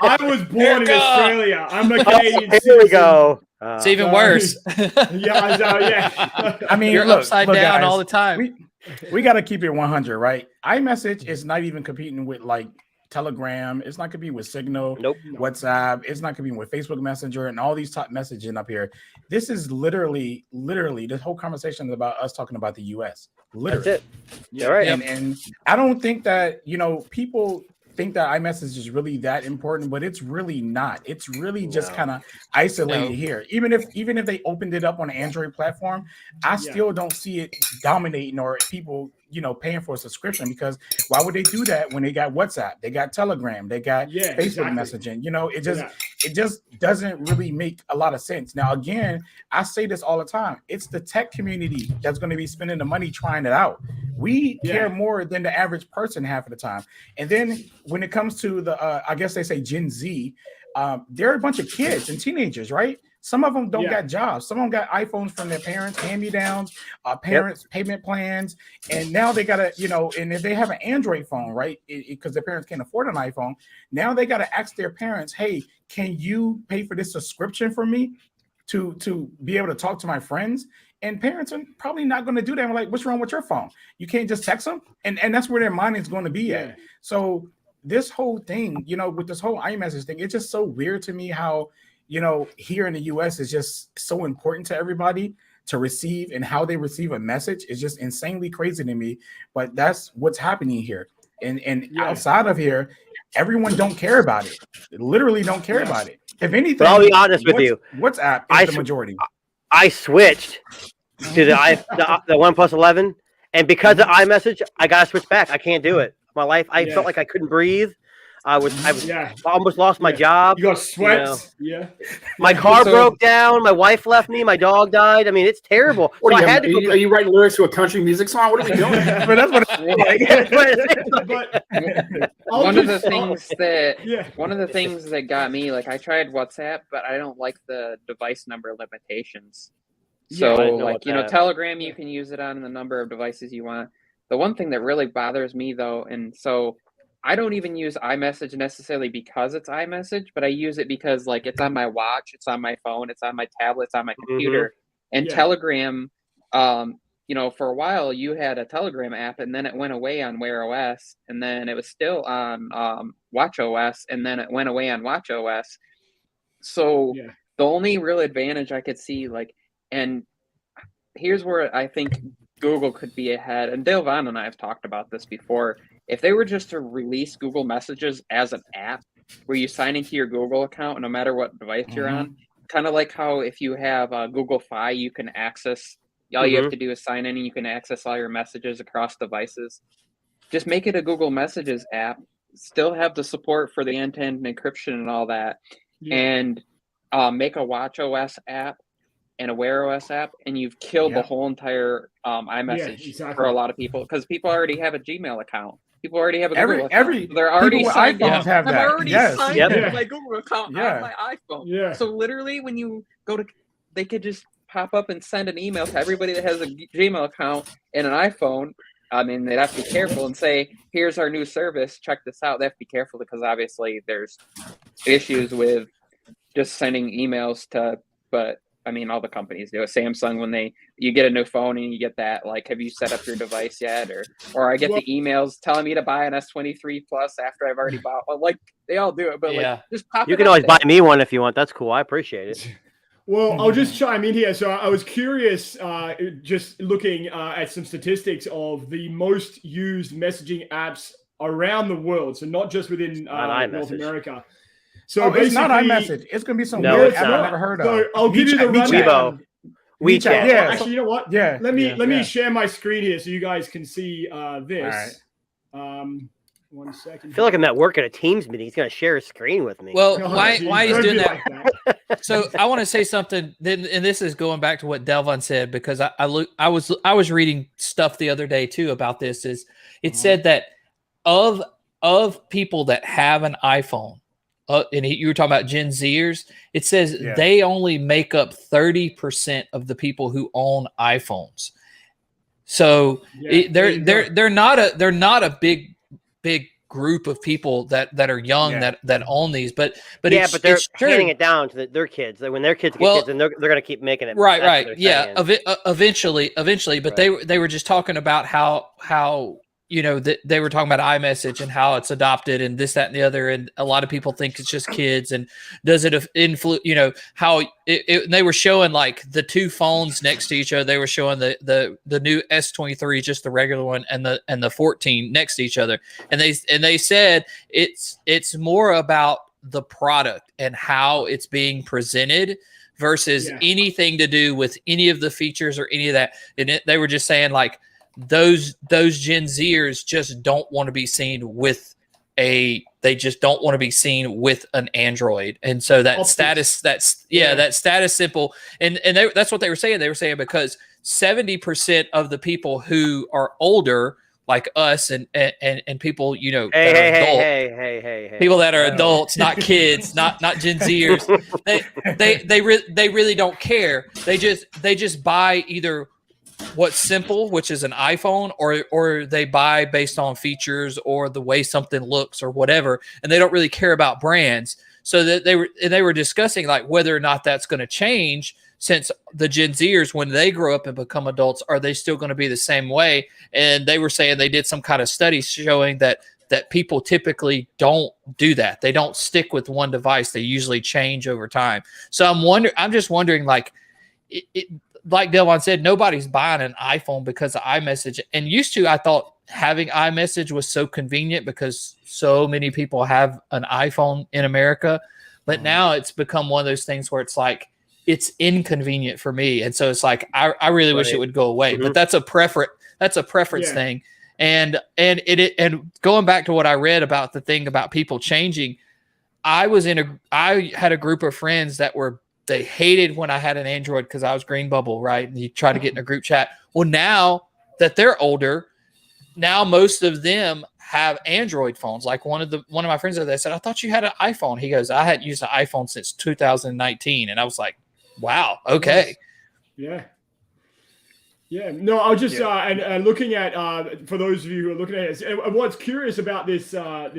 I was born in Australia. I'm a Canadian. Here we go. It's even worse. I mean, you're upside down guys, all the time. We got to keep it 100, right? iMessage is not even competing with like Telegram. It's not competing with Signal, WhatsApp. It's not competing with Facebook Messenger and all these top messaging up here. This is literally this whole conversation is about us talking about the US. Literally. That's it. Yeah, right. And I don't think that, people think that iMessage is really that important, but it's really not. It's really just kind of isolated here. Even if they opened it up on an Android platform, I still don't see it dominating or people paying for a subscription, because why would they do that when they got WhatsApp, they got Telegram, they got Facebook messaging? It just doesn't really make a lot of sense. Now, again, I say this all the time. It's the tech community that's going to be spending the money trying it out. We care more than the average person half of the time. And then when it comes to the, I guess they say Gen Z, they're a bunch of kids and teenagers, right? Some of them don't got jobs. Some of them got iPhones from their parents, hand-me-downs, parents' payment plans. And now they got to, and if they have an Android phone, right, because their parents can't afford an iPhone, now they got to ask their parents, hey, can you pay for this subscription for me to be able to talk to my friends? And parents are probably not going to do that. I'm like, what's wrong with your phone? You can't just text them? And that's where their mind is going to be at. So this whole thing, with this whole iMessage thing, it's just so weird to me how, here in the US is just so important to everybody to receive, and how they receive a message is just insanely crazy to me. But that's what's happening here. And outside of here, everyone don't care about it. They literally don't care about it. If anything, but I'll be honest with you. WhatsApp is the majority. I switched to the OnePlus 11, and because of iMessage, I got to switch back. I can't do it. My life, I felt like I couldn't breathe. I almost lost my job. You got sweats. My car broke down. My wife left me. My dog died. I mean, it's terrible. Are you writing lyrics to a country music song? What are we doing? But that's what one of the things that got me, like, I tried WhatsApp, but I don't like the device number limitations. So, Telegram, you can use it on the number of devices you want. The one thing that really bothers me, though, and so I don't even use iMessage necessarily because it's iMessage, but I use it because, like, it's on my watch, it's on my phone, it's on my tablet, it's on my computer. And Telegram, for a while you had a Telegram app, and then it went away on Wear OS, and then it was still on Watch OS, and then it went away on Watch OS. So the only real advantage I could see, like, and here's where I think Google could be ahead, and Dale Vaughn and I have talked about this before. If they were just to release Google Messages as an app where you sign into your Google account no matter what device you're on, kind of like how if you have Google Fi, you can access, all you have to do is sign in and you can access all your messages across devices. Just make it a Google Messages app, still have the support for the end-to-end encryption and all that, and make a Watch OS app and a Wear OS app, and you've killed the whole entire iMessage for a lot of people, because people already have a Gmail account. People already have a Google account. They're already signed in. Have that. I'm already signed in my Google account on my iPhone. So literally, when you go to, they could just pop up and send an email to everybody that has a Gmail account and an iPhone. I mean, they'd have to be careful and say, here's our new service, check this out. They have to be careful because obviously there's issues with just sending emails to, but I mean, all the companies do it. Samsung, when you get a new phone and you get that, like, have you set up your device yet? Or I get the emails telling me to buy an S23 Plus after I've already bought one. Like, they all do it, but like, just pop it. You can always buy me one if you want. That's cool. I appreciate it. Well, I'll just chime in here. So I was curious, just looking at some statistics of the most used messaging apps around the world. So not just within North America. So it's not iMessage. It's going to be some weird app I've never heard of. So I'll give you the rundown. WeChat. Yeah. Actually, you know what? Yeah. Let me share my screen here so you guys can see this. All right. 1 second. I feel like I'm at work at a Teams meeting. He's going to share a screen with me. Well, why he's doing that? Like So I want to say something, and this is going back to what Delvon said, because I was reading stuff the other day too about this. Is it said that of people that have an iPhone, and you were talking about Gen Zers, it says they only make up 30% of the people who own iPhones. So they're not a big group of people that are young that own these, but they're handing it down to their kids. When their kids get kids, and they're going to keep making it. Right. Yeah. Eventually, but they were just talking about how they were talking about iMessage and how it's adopted and this, that, and the other. And a lot of people think it's just kids. And does it influence, how they were showing like the two phones next to each other. They were showing the new S23, just the regular one, and the 14 next to each other. And they said it's more about the product and how it's being presented versus anything to do with any of the features or any of that. And they were just saying like, those Gen Zers just don't want to be seen with an Android. And so that status symbol, and that's what they were saying. They were saying because 70% of the people who are older, like us and people, people that are adults, not kids, not Gen Zers, they really don't care. They just buy either what's simple, which is an iPhone, or they buy based on features or the way something looks or whatever, and they don't really care about brands. So that they were discussing like whether or not that's going to change, since the Gen Zers, when they grow up and become adults, are they still going to be the same way? And they were saying they did some kind of study showing that people typically don't do that. They don't stick with one device. They usually change over time. So I'm just wondering, like, like Delvon said, nobody's buying an iPhone because of iMessage. And used to, I thought having iMessage was so convenient because so many people have an iPhone in America. But now it's become one of those things where it's like, it's inconvenient for me. And so it's like, I really wish it would go away. But that's a preference thing. And going back to what I read about the thing about people changing, I had a group of friends they hated when I had an Android because I was green bubble, right? And you try to get in a group chat. Well, now that they're older, now most of them have Android phones. Like one of my friends there said, I thought you had an iPhone. He goes, I hadn't used an iPhone since 2019. And I was like, wow, okay. Yeah. Yeah. No, I was just and looking at for those of you who are looking at it, and what's curious about this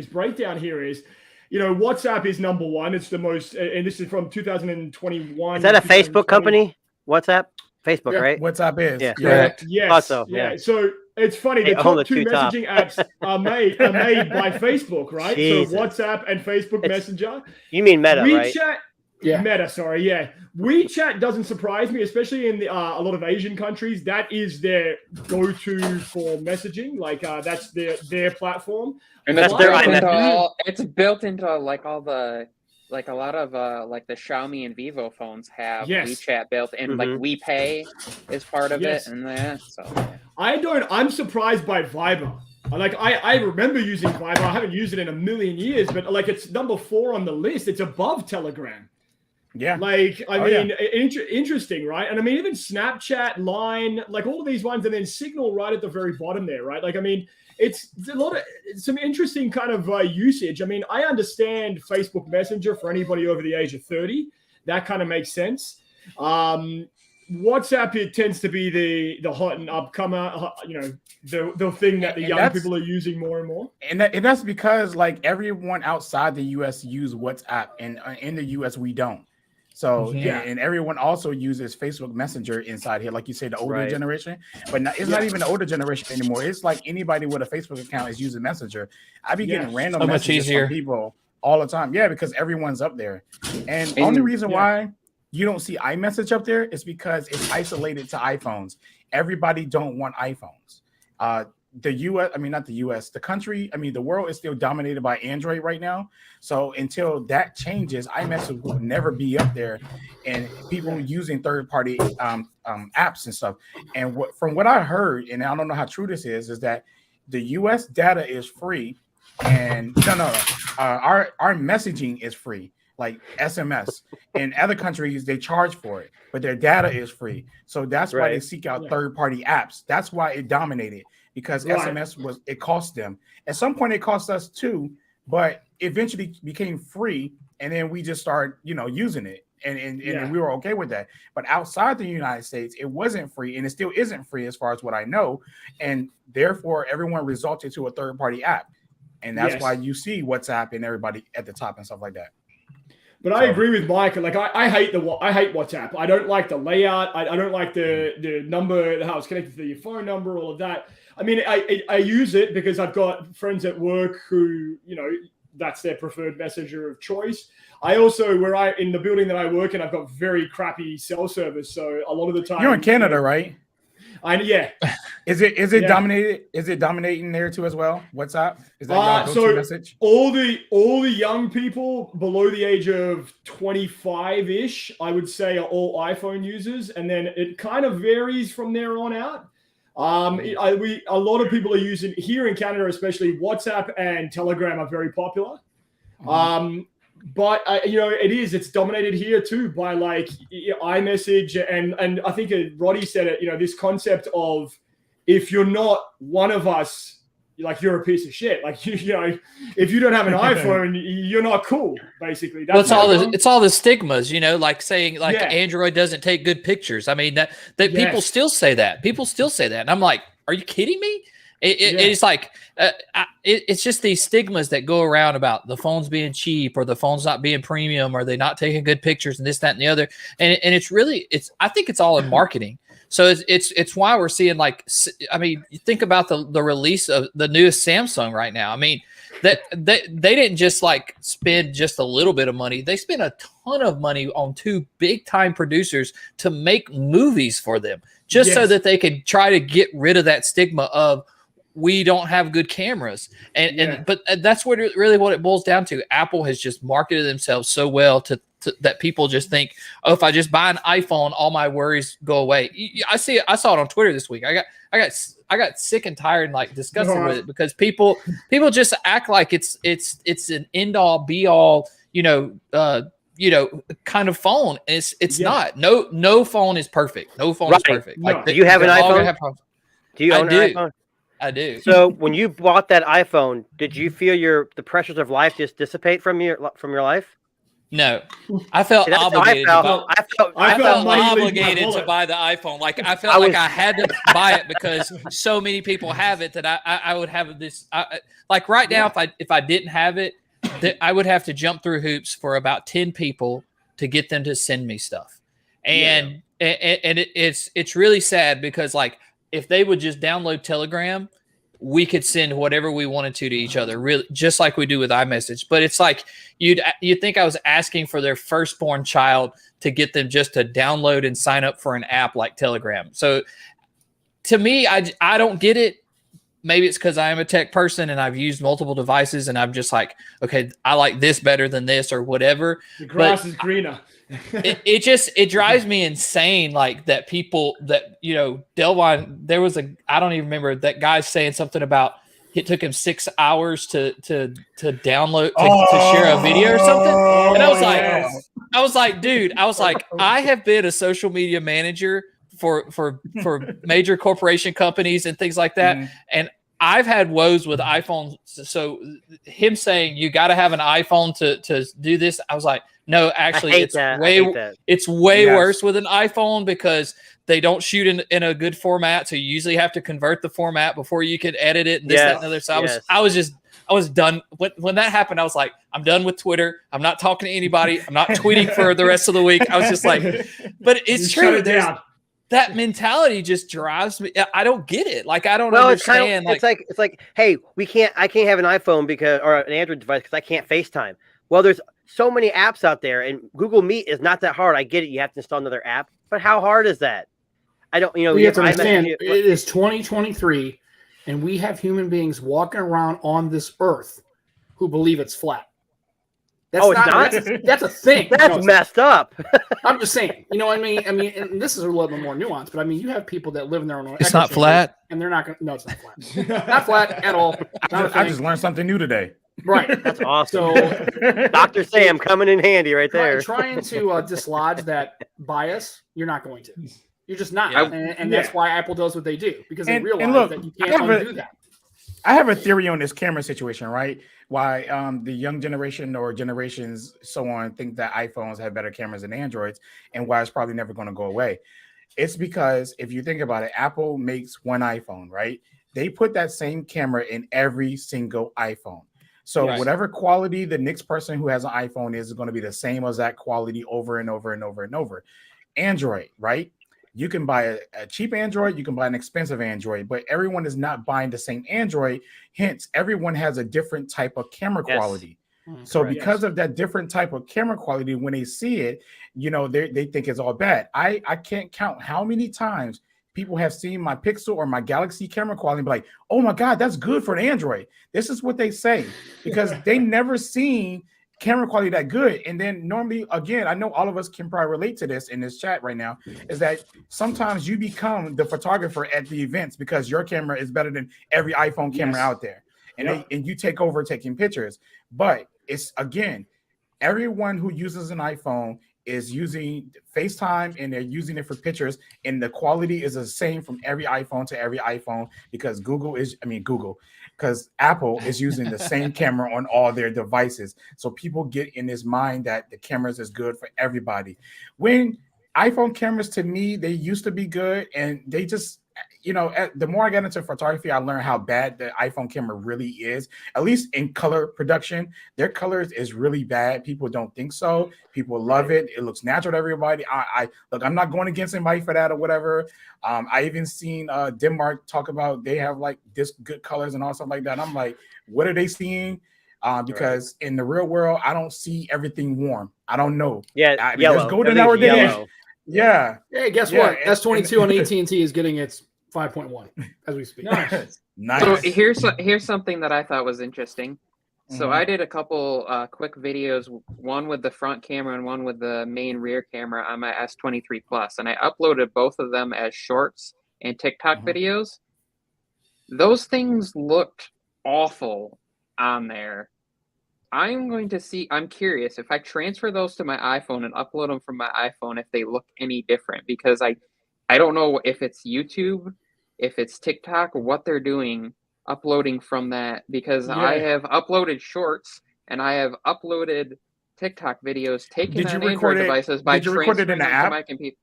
breakdown here is, WhatsApp is number one. It's the most, and this is from 2021. Is that a Facebook company? WhatsApp? Facebook, right? WhatsApp is. Yeah. Correct. Yes. Also, So it's funny. The top two messaging apps are made by Facebook, right? Jesus. So WhatsApp and Facebook Messenger. You mean Meta, WeChat, right? Yeah. Meta, sorry. Yeah. WeChat doesn't surprise me, especially in a lot of Asian countries. That is their go-to for messaging. Like that's their platform. And it's built into like all the, like a lot of like the Xiaomi and Vivo phones have WeChat built in, like WePay is part of it, and that. So I'm surprised by Viber. Like I remember using Viber. I haven't used it in a million years, but like it's number 4 on the list. It's above Telegram. Yeah. Like, I mean, interesting, right? And I mean, even Snapchat, Line, like all of these ones, and then Signal right at the very bottom there, right? Like, I mean, it's a lot of some interesting kind of usage. I mean, I understand Facebook Messenger for anybody over the age of 30. That kind of makes sense. WhatsApp, it tends to be the hot and upcomer, the thing that the young people are using more and more. And that's because like everyone outside the U.S. use WhatsApp, and in the U.S. we don't. So and everyone also uses Facebook Messenger inside here, like you say, the older generation. But it's not even the older generation anymore. It's like anybody with a Facebook account is using Messenger. I be getting random messages from people all the time. Yeah, because everyone's up there. And the only reason why you don't see iMessage up there is because it's isolated to iPhones. Everybody don't want iPhones. the U.S. I mean, not the U.S. The country. I mean, the world is still dominated by Android right now. So until that changes, iMessage will never be up there, and people using third-party apps and stuff. And from what I heard, and I don't know how true this is that the U.S. data is free, and our messaging is free, like SMS. In other countries, they charge for it, but their data is free. So that's why they seek out third-party apps. That's why it dominated, because SMS it cost them. At some point, it cost us too, but eventually became free, and then we just started, using it, and we were okay with that. But outside the United States, it wasn't free, and it still isn't free as far as what I know, and therefore everyone resorted to a third-party app, and that's why you see WhatsApp and everybody at the top and stuff like that. But I agree with Mike. Like I hate WhatsApp. I don't like the layout. I don't like the number, how it's connected to your phone number, all of that. I mean, I use it because I've got friends at work who, that's their preferred messenger of choice. I also, in the building that I work in, I've got very crappy cell service. So a lot of the time, you're in Canada, right? Yeah. Is it dominated? Is it dominating there too as well? WhatsApp? Is that your go-to message? All the young people below the age of 25-ish, I would say, are all iPhone users, and then it kind of varies from there on out. A lot of people are using here in Canada, especially WhatsApp and Telegram are very popular. But it's dominated here too by like iMessage and I think Roddy said it. This concept of if you're not one of us, like you're a piece of shit. Like if you don't have an iPhone, you're not cool. Basically, that's it's all the stigmas. Like saying Android doesn't take good pictures. I mean that people still say that. People still say that, and I'm like, are you kidding me? It's like it's just these stigmas that go around about the phones being cheap or the phones not being premium or they not taking good pictures and this, that, and the other. And I think it's all in marketing. So it's why we're seeing you think about the release of the newest Samsung right now. I mean, that they didn't just spend just a little bit of money. They spent a ton of money on two big time producers to make movies for them, just so that they could try to get rid of that stigma of we don't have good cameras. But that's what it boils down to. Apple has just marketed themselves so well to that people just think, if I just buy an iPhone, all my worries go away. I saw it on Twitter this week. I got sick and tired and disgusted with it because people just act like it's an end all be all, kind of phone. It's not. No phone is perfect. No phone is perfect. No. Do you have an iPhone? Do you own an iPhone? I do. So when you bought that iPhone, did you feel the pressures of life just dissipate from your life? No, I felt obligated. I felt obligated to buy the iPhone. I felt like I had to buy it because so many people have it that I would have this. Right now, if I didn't have it, I would have to jump through hoops for about 10 people to get them to send me stuff, and it's really sad because if they would just download Telegram, we could send whatever we wanted to each other, really, just like we do with iMessage. But it's like you'd think I was asking for their firstborn child to get them just to download and sign up for an app like Telegram. So to me, I don't get it. Maybe it's because I am a tech person and I've used multiple devices and I'm just like, okay, I like this better than this or whatever. The grass is greener. it drives me insane that people that Delvon, there was I don't even remember that guy saying something about it took him 6 hours to download to share a video or something, and I was like dude, I have been a social media manager for major corporation companies and things like that, and I've had woes with iPhones. So him saying you got to have an iPhone to do this, I was like, no, actually, it's way worse with an iPhone because they don't shoot in a good format. So you usually have to convert the format before you can edit it and this, that, and other. So I was done. When that happened, I was like, I'm done with Twitter. I'm not talking to anybody. I'm not tweeting for the rest of the week. I was just like, but it's true. That mentality just drives me. I don't get it. I don't understand. It's like, hey, I can't have an iPhone or an Android device because I can't FaceTime. Well, there's so many apps out there, and Google Meet is not that hard. I get it. You have to install another app, but how hard is that? I don't, you have to understand, it is 2023, and we have human beings walking around on this earth who believe it's flat. That's not. That's a thing. That's messed up. I'm just saying. You know what I mean? And this is a little bit more nuanced, but I mean, you have people that live in their own. It's not flat, and they're not going. No, it's not flat. Not flat at all. I just learned something new today. Right. That's awesome. So, Dr. Sam coming in handy right there. Trying to dislodge that bias, you're not going to. You're just not, and that's why Apple does what they do, because they realize that you can't undo that. I have a theory on this camera situation, right? Why the young generation or generations so on think that iPhones have better cameras than Androids, and why it's probably never going to go away. It's because if you think about it, Apple makes one iPhone, right? They put that same camera in every single iPhone. So whatever quality the next person who has an iPhone is going to be the same as that quality over and over and over and over. Android, right? You can buy a cheap Android, you can buy an expensive Android, but everyone is not buying the same Android. Hence, everyone has a different type of camera quality. So because of that different type of camera quality, when they see it, you know, they think it's all bad. I can't count how many times people have seen my Pixel or my Galaxy camera quality and be like, oh my God, that's good for an Android. This is what they say because they never seen camera quality that good. And then normally, again, I know all of us can probably relate to this in this chat right now, is that sometimes you become the photographer at the events because your camera is better than every iPhone camera out there. And, and you take over taking pictures. But it's, again, everyone who uses an iPhone is using FaceTime and they're using it for pictures, and the quality is the same from every iPhone to every iPhone because because Apple is using the same camera on all their devices. So people get in this mind that the cameras is good for everybody. When iPhone cameras, to me, they used to be good, and they just, you know, the more I got into photography, I learned how bad the iPhone camera really is. At least in color production, their colors is really bad. People don't think so. People love it. It looks natural to everybody. Look, I'm not going against anybody for that or whatever. I even seen Denmark talk about they have like this good colors and all stuff like that. I'm like, what are they seeing? Because in the real world, I don't see everything warm. I don't know. Yeah, yellow. There's golden nowadays. Yeah. Hey, guess what? S22 on AT&T is getting its 5.1 as we speak. Nice. So here's something that I thought was interesting. So I did a couple quick videos, one with the front camera and one with the main rear camera on my S23 Plus, and I uploaded both of them as shorts and TikTok videos. Those things looked awful on there. I'm curious if I transfer those to my iPhone and upload them from my iPhone, if they look any different, because I don't know if it's YouTube, if it's TikTok, or what they're doing uploading from that, because I have uploaded shorts and I have uploaded TikTok videos taken on Android devices by transferring them to my computer.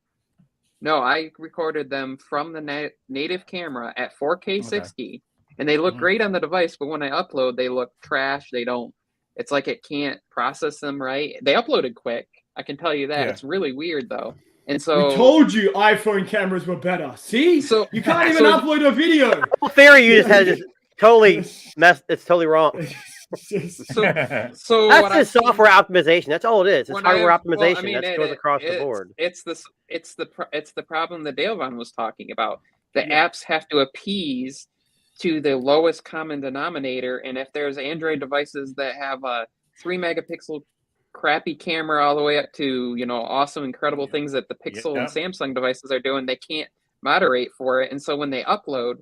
No, I recorded them from the native camera at 4K 60, and they look great on the device, but when I upload, they look trash. It's like it can't process them right. They uploaded quick, I can tell you that. It's really weird though. And so we told you iPhone cameras were better. See, so you can't even upload a video. The whole theory you just had is totally messed. It's totally wrong. So that's just software optimization. That's all it is. It's hardware optimization. That goes across the board. It's the problem that Dale Von was talking about. The apps have to appease to the lowest common denominator, and if there's Android devices that have a 3-megapixel crappy camera all the way up to, you know, awesome, incredible things that the Pixel and Samsung devices are doing, they can't moderate for it. And so when they upload,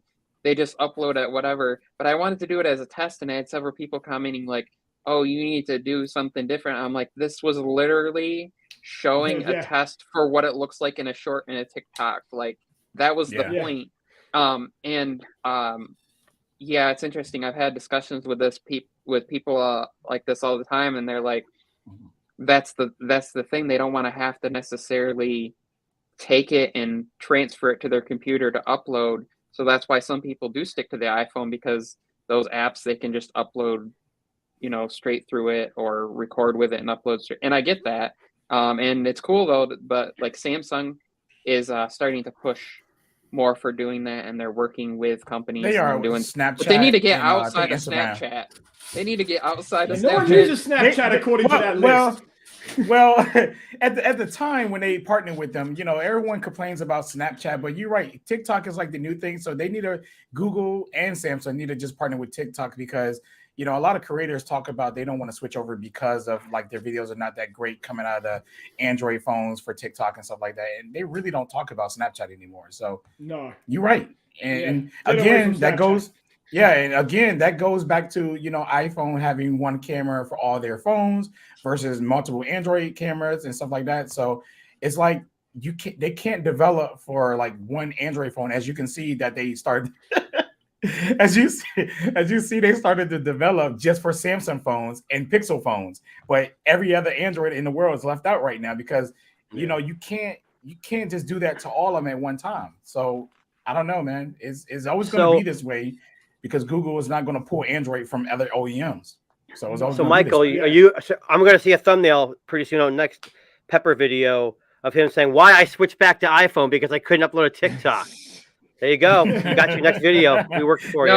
they just upload at whatever. But I wanted to do it as a test, and I had several people commenting like, oh, you need to do something different. I'm like, this was literally showing a test for what it looks like in a short and a TikTok. Like, that was the point. Yeah, it's interesting. I've had discussions with people like this all the time, and they're like, that's the thing. They don't want to have to necessarily take it and transfer it to their computer to upload. So that's why some people do stick to the iPhone, because those apps, they can just upload, you know, straight through it or record with it and upload straight. And I get that. And it's cool though, but like Samsung is starting to push more for doing that, and they're working with companies. They are doing Snapchat. But they need to get outside of Snapchat. They need to get outside of Snapchat. No one uses Snapchat according to that list. Well, at the time when they partnered with them, everyone complains about Snapchat, but you're right. TikTok is like the new thing. So they need to Google and Samsung need to just partner with TikTok because, a lot of creators talk about they don't want to switch over because of like their videos are not that great coming out of the Android phones for TikTok and stuff like that. And they really don't talk about Snapchat anymore. So no, you're right. And again, that goes back to, iPhone having one camera for all their phones versus multiple Android cameras and stuff like that. So it's like they can't develop for like one Android phone. As you can see that they started as you see, they started to develop just for Samsung phones and Pixel phones, but every other Android in the world is left out right now because you can't just do that to all of them at one time. So I don't know, man. It's always going to be this way because Google is not going to pull Android from other OEMs. So it's always Michael, I'm going to see a thumbnail pretty soon on next Pepper video of him saying why I switched back to iPhone because I couldn't upload a TikTok. There you go. You got your next video. We worked for you.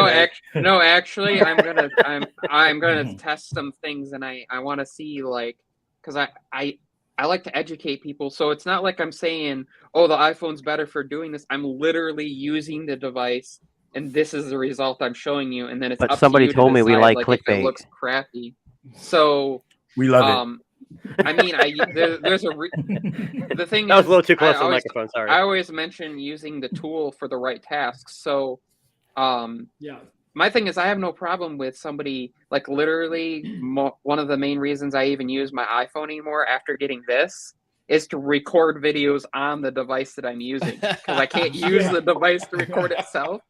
No, actually, I'm gonna test some things, and I want to see because I like to educate people. So it's not like I'm saying, oh, the iPhone's better for doing this. I'm literally using the device, and this is the result I'm showing you. And then it's up somebody to you told to me decide, we like if clickbait. it looks crappy. So we love it. I mean, there's the thing that was is, a little too close to the microphone. Sorry. I always mention using the tool for the right tasks. So, my thing is, I have no problem with somebody literally. One of the main reasons I even use my iPhone anymore after getting this is to record videos on the device that I'm using because I can't use the device to record itself.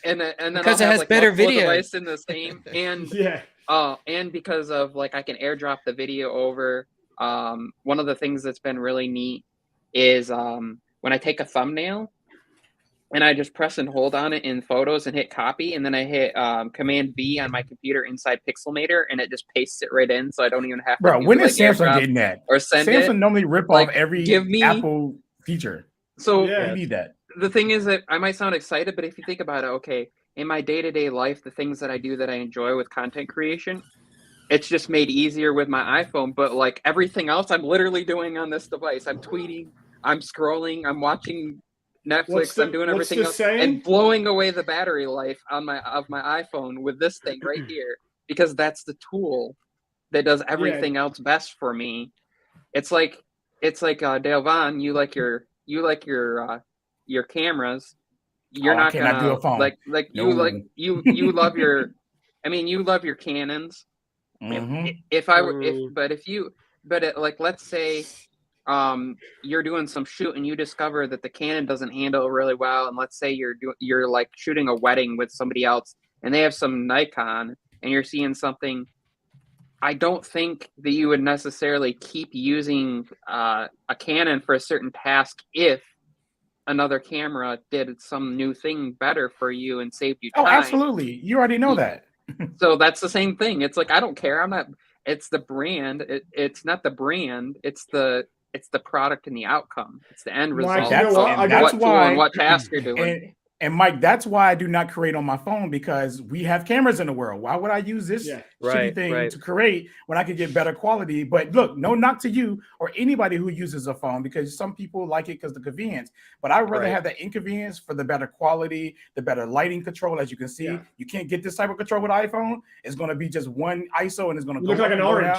And then because I'll it have, has better video device in the same and because of I can airdrop the video over. One of the things that's been really neat is when I take a thumbnail and I just press and hold on it in Photos and hit copy, and then I hit Command V on my computer inside Pixelmator, and it just pastes it right in, so I don't even have to. Bro, when is Samsung getting that? Or send Samsung it. normally rip off every Apple feature. So you need that. The thing is that I might sound excited, but if you think about it, okay, in my day-to-day life, the things that I do that I enjoy with content creation, it's just made easier with my iPhone. But everything else, I'm literally doing on this device. I'm tweeting, I'm scrolling, I'm watching Netflix, I'm doing everything else, and blowing away the battery life of my iPhone with this thing right here, because that's the tool that does everything else best for me. It's like Dale Vaughn, you like your cameras. You're not gonna do a phone. You love your, you love your Canons. Mm-hmm. Let's say you're doing some shoot and you discover that the Canon doesn't handle really well, and let's say you're shooting a wedding with somebody else and they have some Nikon and you're seeing something. I don't think that you would necessarily keep using a Canon for a certain task if another camera did some new thing better for you and saved you time. Oh, absolutely. You already know that. So that's the same thing. It's I don't care. It's the brand. It's not the brand. It's the product and the outcome. It's the end result. What task you're doing. And Mike, that's why I do not create on my phone, because we have cameras in the world. Why would I use this shitty thing to create when I could get better quality? But look, no knock to you or anybody who uses a phone, because some people like it because of the convenience. But I'd rather have that inconvenience for the better quality, the better lighting control. As you can see, you can't get this type of control with iPhone. It's going to be just one ISO and it's going to look like an orange.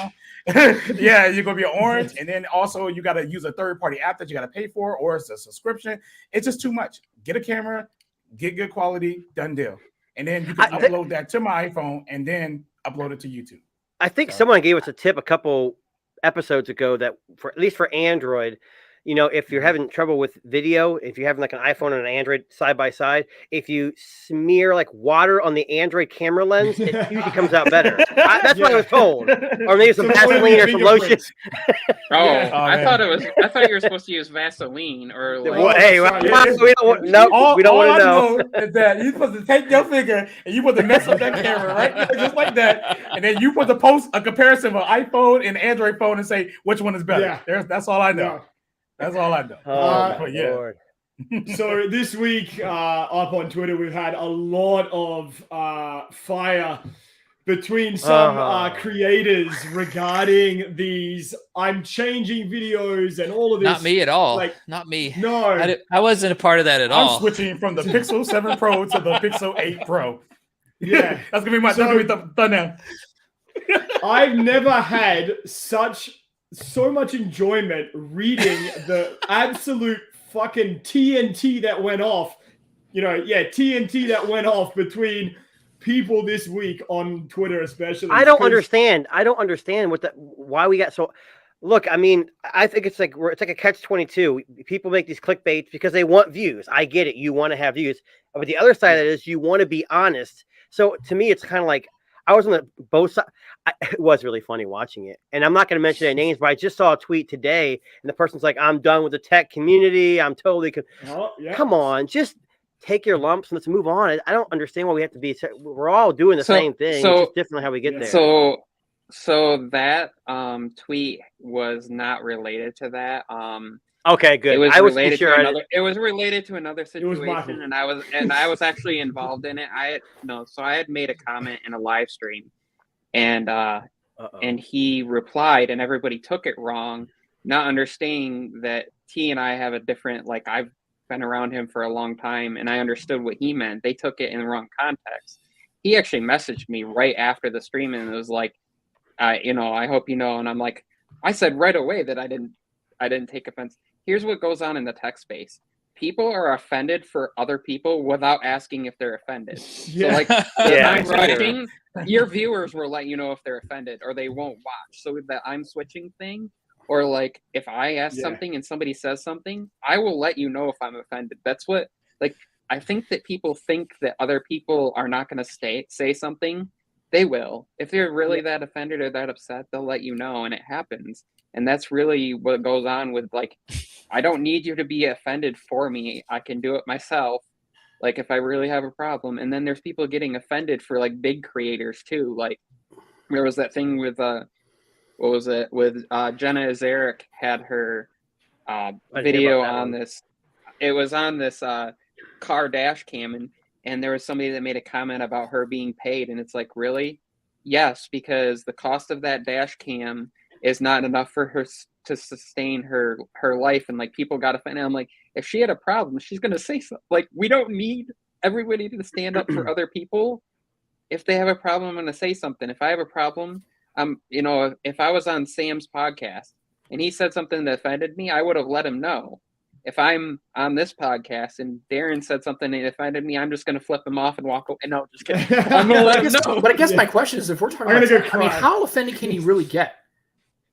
Yeah, you're going to be an orange. And then also you got to use a third-party app that you got to pay for, or it's a subscription. It's just too much. Get a camera. Get good quality, done deal. And then you can upload that to my iPhone and then upload it to YouTube. I think someone gave us a tip a couple episodes ago that at least for Android, if you're having trouble with video, if you're having an iPhone and an Android side by side, if you smear water on the Android camera lens, it usually comes out better. That's what I was told. Or maybe some Vaseline or some lotion. I thought you were supposed to use Vaseline or we don't want to know. Is that you're supposed to take your finger and you put the mess up that camera right there, just like that, and then you put a comparison of an iPhone and Android phone and say which one is better. That's all I know. Yeah. That's all I know. Lord. So this week up on Twitter, we've had a lot of fire between some creators regarding these I'm changing videos and all of this. Not me at all. Like, not me. No. I wasn't a part of that at all. I'm switching from the Pixel 7 Pro to the Pixel 8 Pro. Yeah. That's going to be my thumbnail. I've never had so much enjoyment reading the absolute fucking TNT that went off. TNT that went off between people this week on Twitter, especially. I don't understand why we got so. Look, I mean, I think it's like a catch-22. People make these clickbaits because they want views. I get it. You want to have views, but the other side of it is you want to be honest. So to me, it's kind of like I was on the both sides. It was really funny watching it, and I'm not going to mention any names, but I just saw a tweet today, and the person's like, "I'm done with the tech community. I'm totally." Come on, just take your lumps and let's move on. I don't understand why we have to be. We're all doing the same thing. It's just different how we get there. So that tweet was not related to that. Okay, good. It was related to another situation, and I was actually involved in it. I had made a comment in a live stream, and he replied, and everybody took it wrong, not understanding that T and I have a different, like, I've been around him for a long time, and I understood what he meant. They took it in the wrong context. He actually messaged me right after the stream, and it was like, I hope you know. And I'm like, I said right away that I didn't take offense. Here's what goes on in the tech space. People are offended for other people without asking if they're offended. Yeah. So I'm writing, your viewers will let you know if they're offended or they won't watch. So with that I'm switching thing, or like if I ask something and somebody says something, I will let you know if I'm offended. That's what, like, I think that people think that other people are not going to say something. They will. If they're really that offended or that upset, they'll let you know, and it happens. And that's really what goes on with, like, I don't need you to be offended for me. I can do it myself. Like, if I really have a problem. And then there's people getting offended for, like, big creators too. Like, there was that thing with Jenna Azaric had her video on this. It was on this car dash cam, and there was somebody that made a comment about her being paid, and it's like, really? Yes, because the cost of that dash cam is not enough for her to sustain her life, and like people got offended. I'm like, if she had a problem, she's gonna say something. Like, we don't need everybody to stand up for other people. If they have a problem, I'm gonna say something. If I have a problem, if I was on Sam's podcast and he said something that offended me, I would have let him know. If I'm on this podcast and Darren said something that offended me, I'm just going to flip him off and walk away. No, just kidding. I'm going to let him know. But I guess my question is, if we're talking about, how offended can he really get?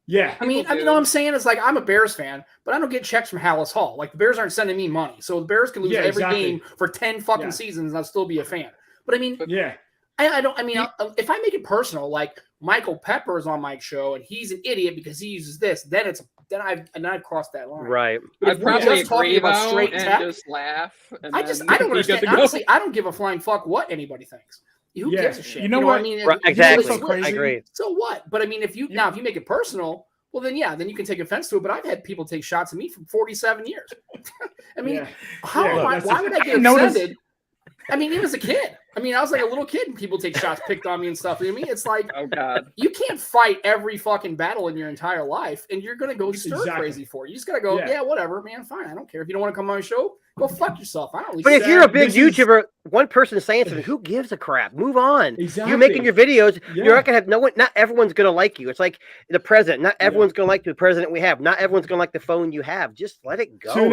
Yeah. You know what I'm saying? It's like, I'm a Bears fan, but I don't get checks from Hallis Hall. Like, the Bears aren't sending me money. So the Bears can lose every game for 10 fucking seasons and I'll still be a fan. But I mean, if I make it personal, like Michael Pepper is on Mike's show and he's an idiot because he uses this, then I've crossed that line. Right. I'd probably agree about straight and just laugh. And I don't understand. Honestly, I don't give a flying fuck what anybody thinks. Who gives a shit? You know what I mean? Right, exactly. I agree. So what? But I mean, if you make it personal, well, then you can take offense to it. But I've had people take shots at me for 47 years. I mean, why would I get offended? I mean, even as a kid. I mean, I was like a little kid and people take shots, picked on me and stuff. I mean, it's like, oh God, you can't fight every fucking battle in your entire life, and you're gonna go stir crazy for it. You just gotta go, whatever, man, fine. I don't care if you don't want to come on my show. Go fuck yourself. I don't. But if you're a big YouTuber, one person saying something, who gives a crap? Move on. Exactly. You're making your videos. Yeah. You're not gonna have not everyone's gonna like you. It's like the president. Not everyone's gonna like the president we have. Not everyone's gonna like the phone you have. Just let it go. So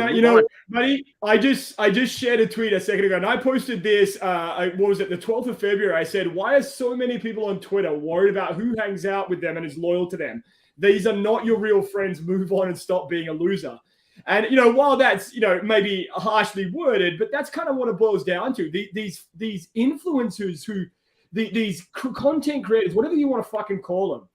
buddy, I just shared a tweet a second ago, and I posted this. What was it? The 12th of February. I said, why are so many people on Twitter worried about who hangs out with them and is loyal to them? These are not your real friends. Move on and stop being a loser. And, while that's, maybe harshly worded, but that's kind of what it boils down to. These influencers these content creators, whatever you want to fucking call them,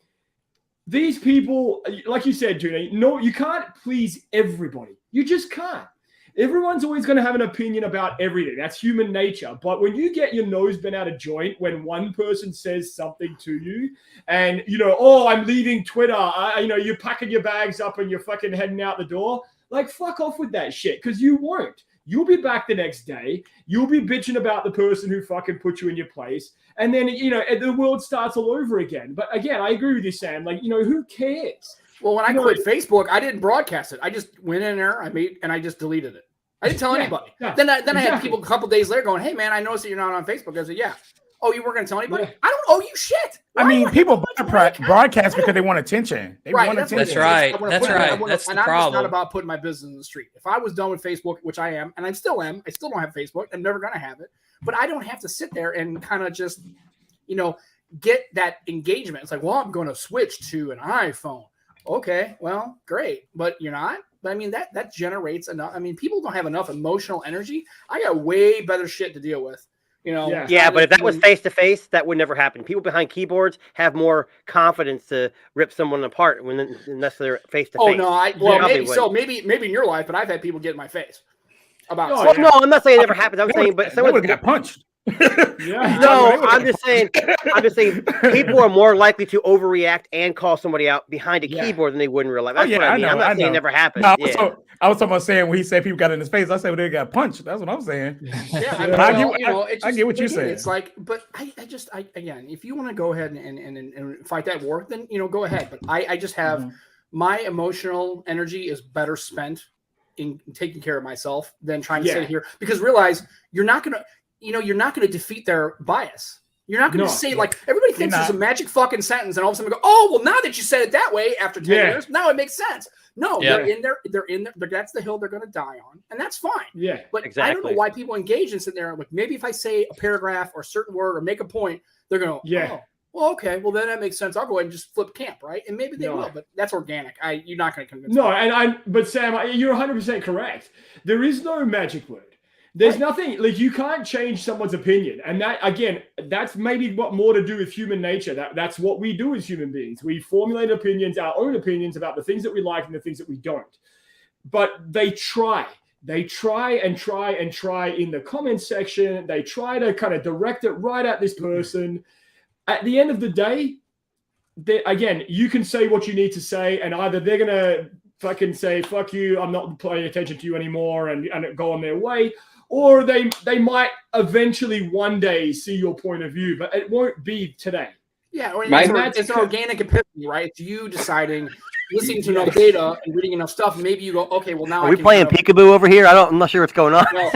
these people, like you said, Junie, no, you can't please everybody. You just can't. Everyone's always going to have an opinion about everything. That's human nature. But when you get your nose bent out of joint, when one person says something to you and, I'm leaving Twitter, you're packing your bags up and you're fucking heading out the door, like, fuck off with that shit, because you won't. You'll be back the next day. You'll be bitching about the person who fucking put you in your place. And then, the world starts all over again. But again, I agree with you, Sam. Like, who cares? Well, when I quit Facebook, I didn't broadcast it. I just went in there, and I just deleted it. I didn't tell anybody. Yeah, then I had people a couple days later going, "Hey, man, I noticed that you're not on Facebook." I said, "Yeah." Oh, you weren't going to tell anybody? Yeah. I don't owe you shit. I mean, people broadcast because they want attention. They want attention. That's right. That's right. That's the problem. It's not about putting my business in the street. If I was done with Facebook, which I am, and I still don't have Facebook. I'm never going to have it. But I don't have to sit there and kind of just, get that engagement. It's like, well, I'm going to switch to an iPhone. Okay, well, great. But you're not? But I mean, that generates enough. I mean, people don't have enough emotional energy. I got way better shit to deal with. Yeah, but if that was face to face, that would never happen. People behind keyboards have more confidence to rip someone apart unless they're face to face. Oh no, maybe in your life, but I've had people get in my face about. No, I'm not saying it never happens. I'm saying, but someone got punched. No, I'm just saying people are more likely to overreact and call somebody out behind a keyboard than they would in real life. That's what I mean. I'm not saying it never happens. No, I was talking about saying when he said people got in his face, I said well, they got punched. That's what I'm saying. Yeah, I get what you're saying. It's like, but I again, if you want to go ahead and fight that war, then go ahead. But I just have my emotional energy is better spent in taking care of myself than trying to sit here, because realize you're not going to defeat their bias. You're not going to say like everybody thinks there's a magic fucking sentence, and all of a sudden go, oh well, now that you said it that way after 10 years, now it makes sense. No, they're in there. That's the hill they're going to die on, and that's fine. Yeah, but exactly. I don't know why people engage and sit there like maybe if I say a paragraph or a certain word or make a point, they're going to oh, well, okay, well then that makes sense. I'll go ahead and just flip camp, right? And maybe they will, but that's organic. You're not going to convince me. But Sam, you're 100% correct. There is no magic word. There's nothing like you can't change someone's opinion, and that again, that's maybe what more to do with human nature. That's what we do as human beings. We formulate opinions, our own opinions about the things that we like and the things that we don't. But they try and try in the comments section. They try to kind of direct it right at this person. At the end of the day, again, you can say what you need to say, and either they're gonna fucking say "fuck you," I'm not paying attention to you anymore, and go on their way. Or they might eventually one day see your point of view, but it won't be today. Yeah, it's an organic epiphany, right? It's you deciding, listening to enough data and reading enough stuff. Maybe you go, okay, well now are we playing peekaboo over here? I'm not sure what's going on. Well,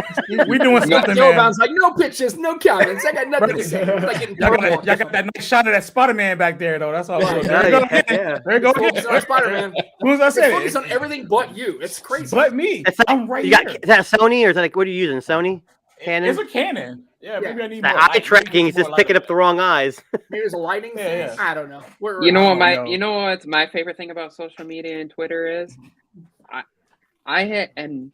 we're doing something. Joe's like, no pictures, no comments. I got nothing to say. Y'all got that nice shot of that Spider-Man back there, though. That's all. There you go. Focus on Spider-Man. Who's I saying? Focus on everything but you. It's crazy. But me. I'm right here. Is that Sony or is that like what are you using? Sony? Canon? It's a Canon. Yeah, maybe I need more. Eye tracking is just picking up the wrong eyes. Maybe there's a lighting thing. Yeah. I don't know. You know what's my favorite thing about social media and Twitter is? I had and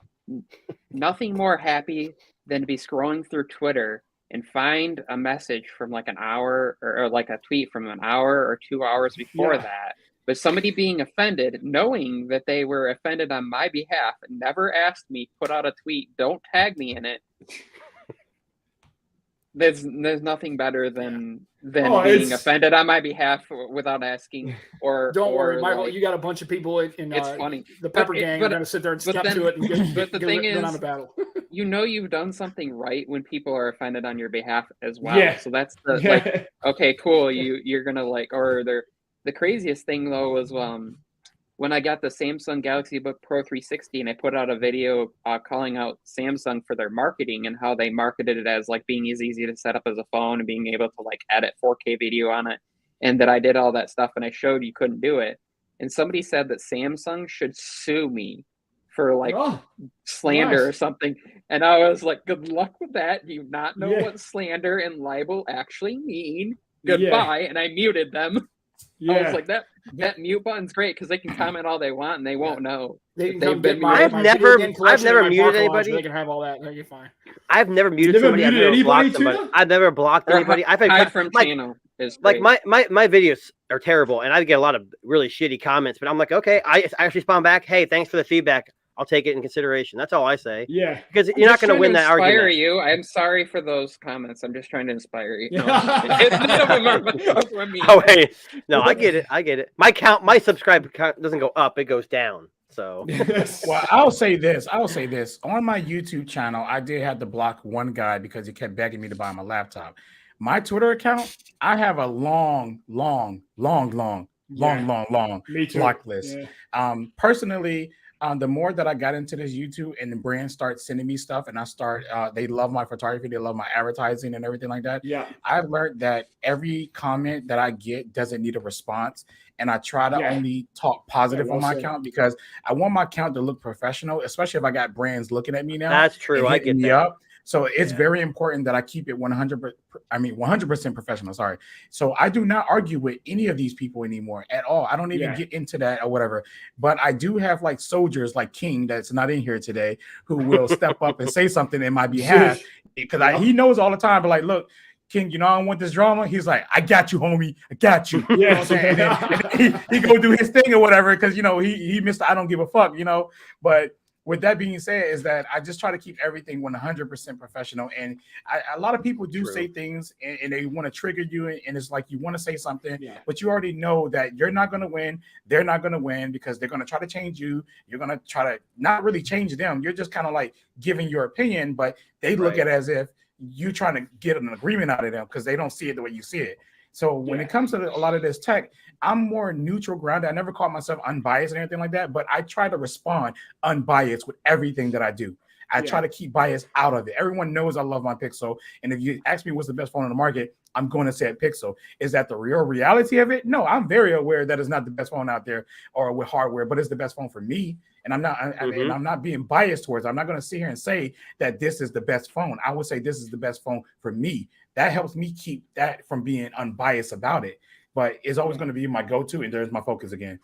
nothing more happy than to be scrolling through Twitter and find a message from like an hour or like a tweet from an hour or 2 hours before that. But somebody being offended, knowing that they were offended on my behalf, never asked me, put out a tweet, don't tag me in it. There's nothing better than being offended on my behalf without asking. Don't worry, Michael. Like, you got a bunch of people in it's funny. The Pepper Gang are going to sit there and step to it and get the thing is, on a battle. You've done something right when people are offended on your behalf as well. Yeah. So that's like, okay, cool. You're gonna like, or the craziest thing though was when I got the Samsung Galaxy Book Pro 360 and I put out a video calling out Samsung for their marketing and how they marketed it as like being as easy to set up as a phone and being able to like edit 4K video on it, and that I did all that stuff and I showed you couldn't do it. And somebody said that Samsung should sue me for like slander or something. And I was like, good luck with that. Do you not know what slander and libel actually mean? Goodbye. And I muted them. I was like, that mute button's great because they can comment all they want and they won't know. I've never muted anybody. They can have all that. You're fine. I've never muted somebody. I've never blocked somebody. I've never blocked anybody. I've had from channel. Like my videos are terrible and I get a lot of really shitty comments, but I'm like, okay, I actually respond back. Hey, thanks for the feedback. I'll take it in consideration. That's all I say. Yeah, because you're not going to win that argument. You, I'm sorry for those comments. I'm just trying to inspire you. No, none of them are from me. Oh wait, no, I get it. My subscribe count doesn't go up; it goes down. So, well, I'll say this. On my YouTube channel, I did have to block one guy because he kept begging me to buy my laptop. My Twitter account, I have a long block list. Yeah. Personally, the more that I got into this YouTube and the brands start sending me stuff and they love my photography, they love my advertising and everything like that. Yeah. I've learned that every comment that I get doesn't need a response. And I try to only talk positive on my account because I want my account to look professional, especially if I got brands looking at me now. That's true. I get that. Up. So it's very important that I keep it 100% professional. Sorry. So I do not argue with any of these people anymore at all. I don't even get into that or whatever. But I do have like soldiers like King that's not in here today who will step up and say something in my behalf because he knows all the time. But like, look, King, I don't want this drama. He's like, I got you, homie. I got you. You know what I'm saying? And he go do his thing or whatever because, he missed I don't give a fuck, But with that being said, is that I just try to keep everything 100% professional. And a lot of people do say things and they want to trigger you. And it's like you want to say something, but you already know that you're not going to win. They're not going to win because they're going to try to change you. You're going to try to not really change them. You're just kind of like giving your opinion, but they look at it as if you trying to get an agreement out of them because they don't see it the way you see it. So when it comes to a lot of this tech, I'm more neutral grounded. I never call myself unbiased or anything like that, but I try to respond unbiased with everything that I do. I try to keep bias out of it. Everyone knows I love my Pixel. And if you ask me what's the best phone on the market, I'm going to say a Pixel. Is that the real reality of it? No, I'm very aware that it's not the best phone out there or with hardware, but it's the best phone for me. And I'm not being biased towards it. I'm not going to sit here and say that this is the best phone. I would say this is the best phone for me. That helps me keep that from being unbiased about it. But it's always going to be my go-to, and there's my focus again.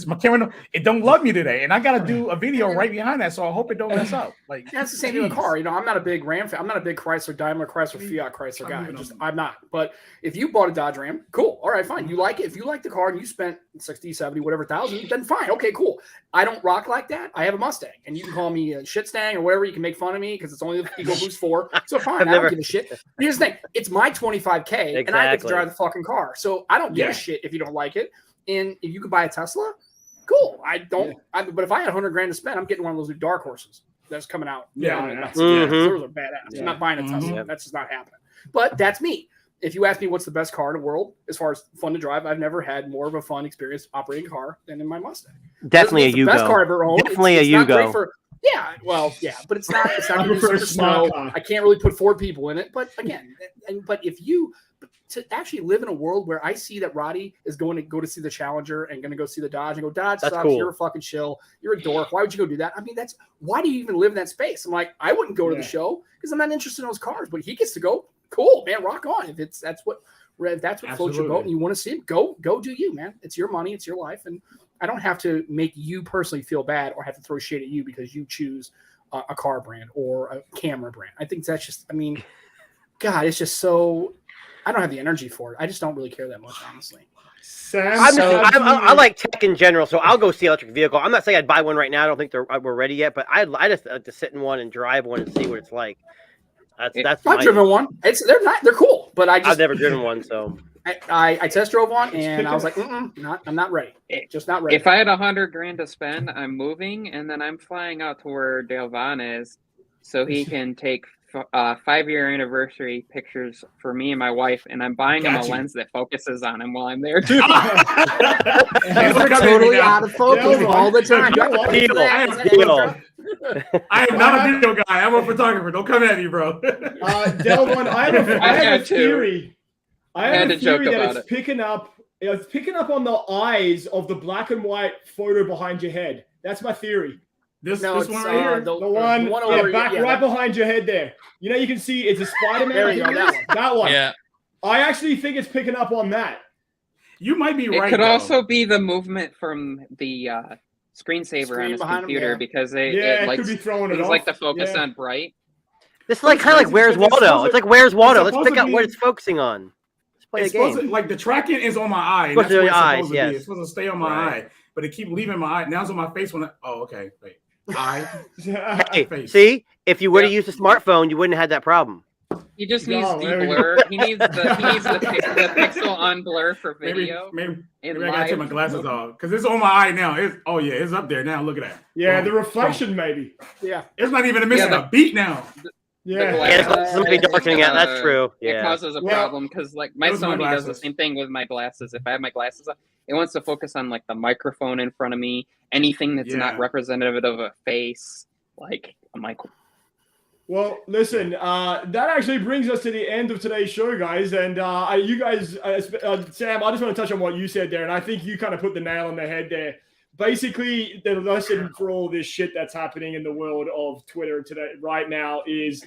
My camera, it don't love me today, and I got to do a video right behind that, so I hope it don't mess up. Like that's the same thing with a car. I'm not a big Ram fan. I'm not a big Chrysler, Daimler, Chrysler, Fiat, Chrysler guy. I'm not. But if you bought a Dodge Ram, cool. All right, fine. You like it. If you like the car and you spent 60, 70, whatever thousand, then fine. Okay, cool. I don't rock like that. I have a Mustang, and you can call me a shit stang or whatever. You can make fun of me because it's only the EcoBoost 4. So fine. I don't give a shit. Here's the thing. It's my $25K, and I get to drive the fucking car. So I don't give a shit if you don't like it. And if you could buy a Tesla, cool. I don't. But if I had $100,000 to spend, I'm getting one of those new dark horses that's coming out. Those are badass. I'm not buying a Tesla. That's just not happening. But that's me. If you ask me what's the best car in the world as far as fun to drive, I've never had more of a fun experience operating a car than in my Mustang. Definitely a Yugo. Best car I've ever owned. Definitely a Yugo. But it's not going to be snow. I can't really put 4 people in it. But again, to actually live in a world where I see that Roddy is going to go to see the Challenger and going to go see the Dodge and go, Dodge sucks. Cool. You're a fucking shill. You're a dork. Why would you go do that? I mean, why do you even live in that space? I'm like, I wouldn't go to the show because I'm not interested in those cars, but he gets to go. Cool, man. Rock on. If that's what floats your boat and you want to see it, go do you, man. It's your money. It's your life. And I don't have to make you personally feel bad or have to throw shade at you because you choose a car brand or a camera brand. I think that's just, God, it's just so, I don't have the energy for it. I just don't really care that much, honestly. I like tech in general, so I'll go see electric vehicle. I'm not saying I'd buy one right now. I don't think we're ready yet, but I just like to sit in one and drive one and see what it's like. That's I've driven one. They're cool, but I've never driven one, so I test drove one and I was like, I'm not ready. Just not ready. If I had $100,000 to spend, I'm moving and then I'm flying out to where Dale Vaughn is, so he can take 5-year anniversary pictures for me and my wife, and I'm buying him a lens that focuses on him while I'm there too. We're totally out of focus all the time. I am not a video guy. I'm a photographer. Don't come at me, bro. Delvon, I have a theory. I have a theory that it's picking up. It's picking up on the eyes of the black and white photo behind your head. That's my theory. This one right here. The one over, right behind your head there. You can see it's a Spider-Man. There you go, that one. Yeah. I actually think it's picking up on that. You might be right. It could also be the movement from the screensaver on his computer because it could be throwing it off. Like the focus on bright. This is like kind of like Where's Waldo. It's like Where's Waldo. Let's pick out what it's focusing on. Let's play a game. Like the tracking is on my eye. That's what it's supposed to be. It's supposed to stay on my eye. but it keep leaving my eye. Now it's on my face when okay, wait. Hey, see, if you would have used a smartphone, you wouldn't have had that problem. He just needs blur. He needs the pixel on blur for video. Maybe I gotta take my glasses off because it's on my eye now. It's up there now. Look at that. Yeah, the reflection maybe. Yeah, it's not even missing a beat now. Somebody darkening out. That's true. It causes a problem because like my Sony does the same thing with my glasses. If I have my glasses on, it wants to focus on like the microphone in front of me, anything that's not representative of a face, like a mic. Well, listen, that actually brings us to the end of today's show, guys. And you guys, Sam, I just want to touch on what you said there. And I think you kind of put the nail on the head there. Basically, the lesson for all this shit that's happening in the world of Twitter today, right now, is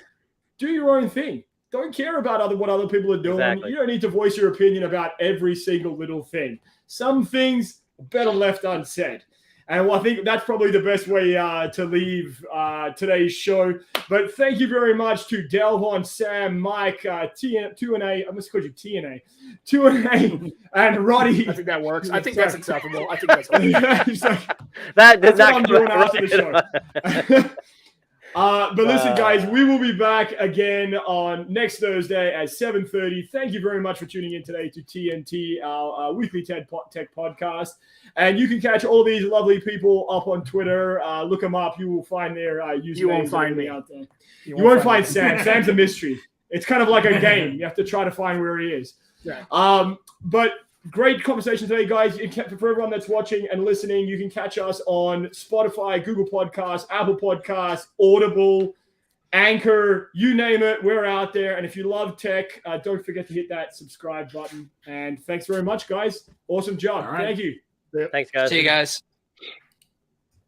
do your own thing. Don't care about what other people are doing. Exactly. You don't need to voice your opinion about every single little thing. Some things are better left unsaid. And I think that's probably the best way to leave today's show. But thank you very much to Delvon, Sam, Mike, 2NA. I must call you TNA. 2NA and Roddy. I think that works. I think that's acceptable. I think that's that did not come doing after the show. But listen, guys, we will be back again on next Thursday at 7:30. Thank you very much for tuning in today to TNT, our weekly Tech podcast. And you can catch all these lovely people up on Twitter. Look them up. You will find their usernames. You won't find me out there. You won't find Sam. Sam's a mystery. It's kind of like a game. You have to try to find where he is. Yeah. But great conversation today, guys. For everyone that's watching and listening, you can catch us on Spotify, Google Podcasts, Apple Podcasts, Audible, Anchor, you name it. We're out there. And if you love tech, don't forget to hit that subscribe button. And thanks very much, guys. Awesome job. All right. Thank you. Thanks, guys. See you guys.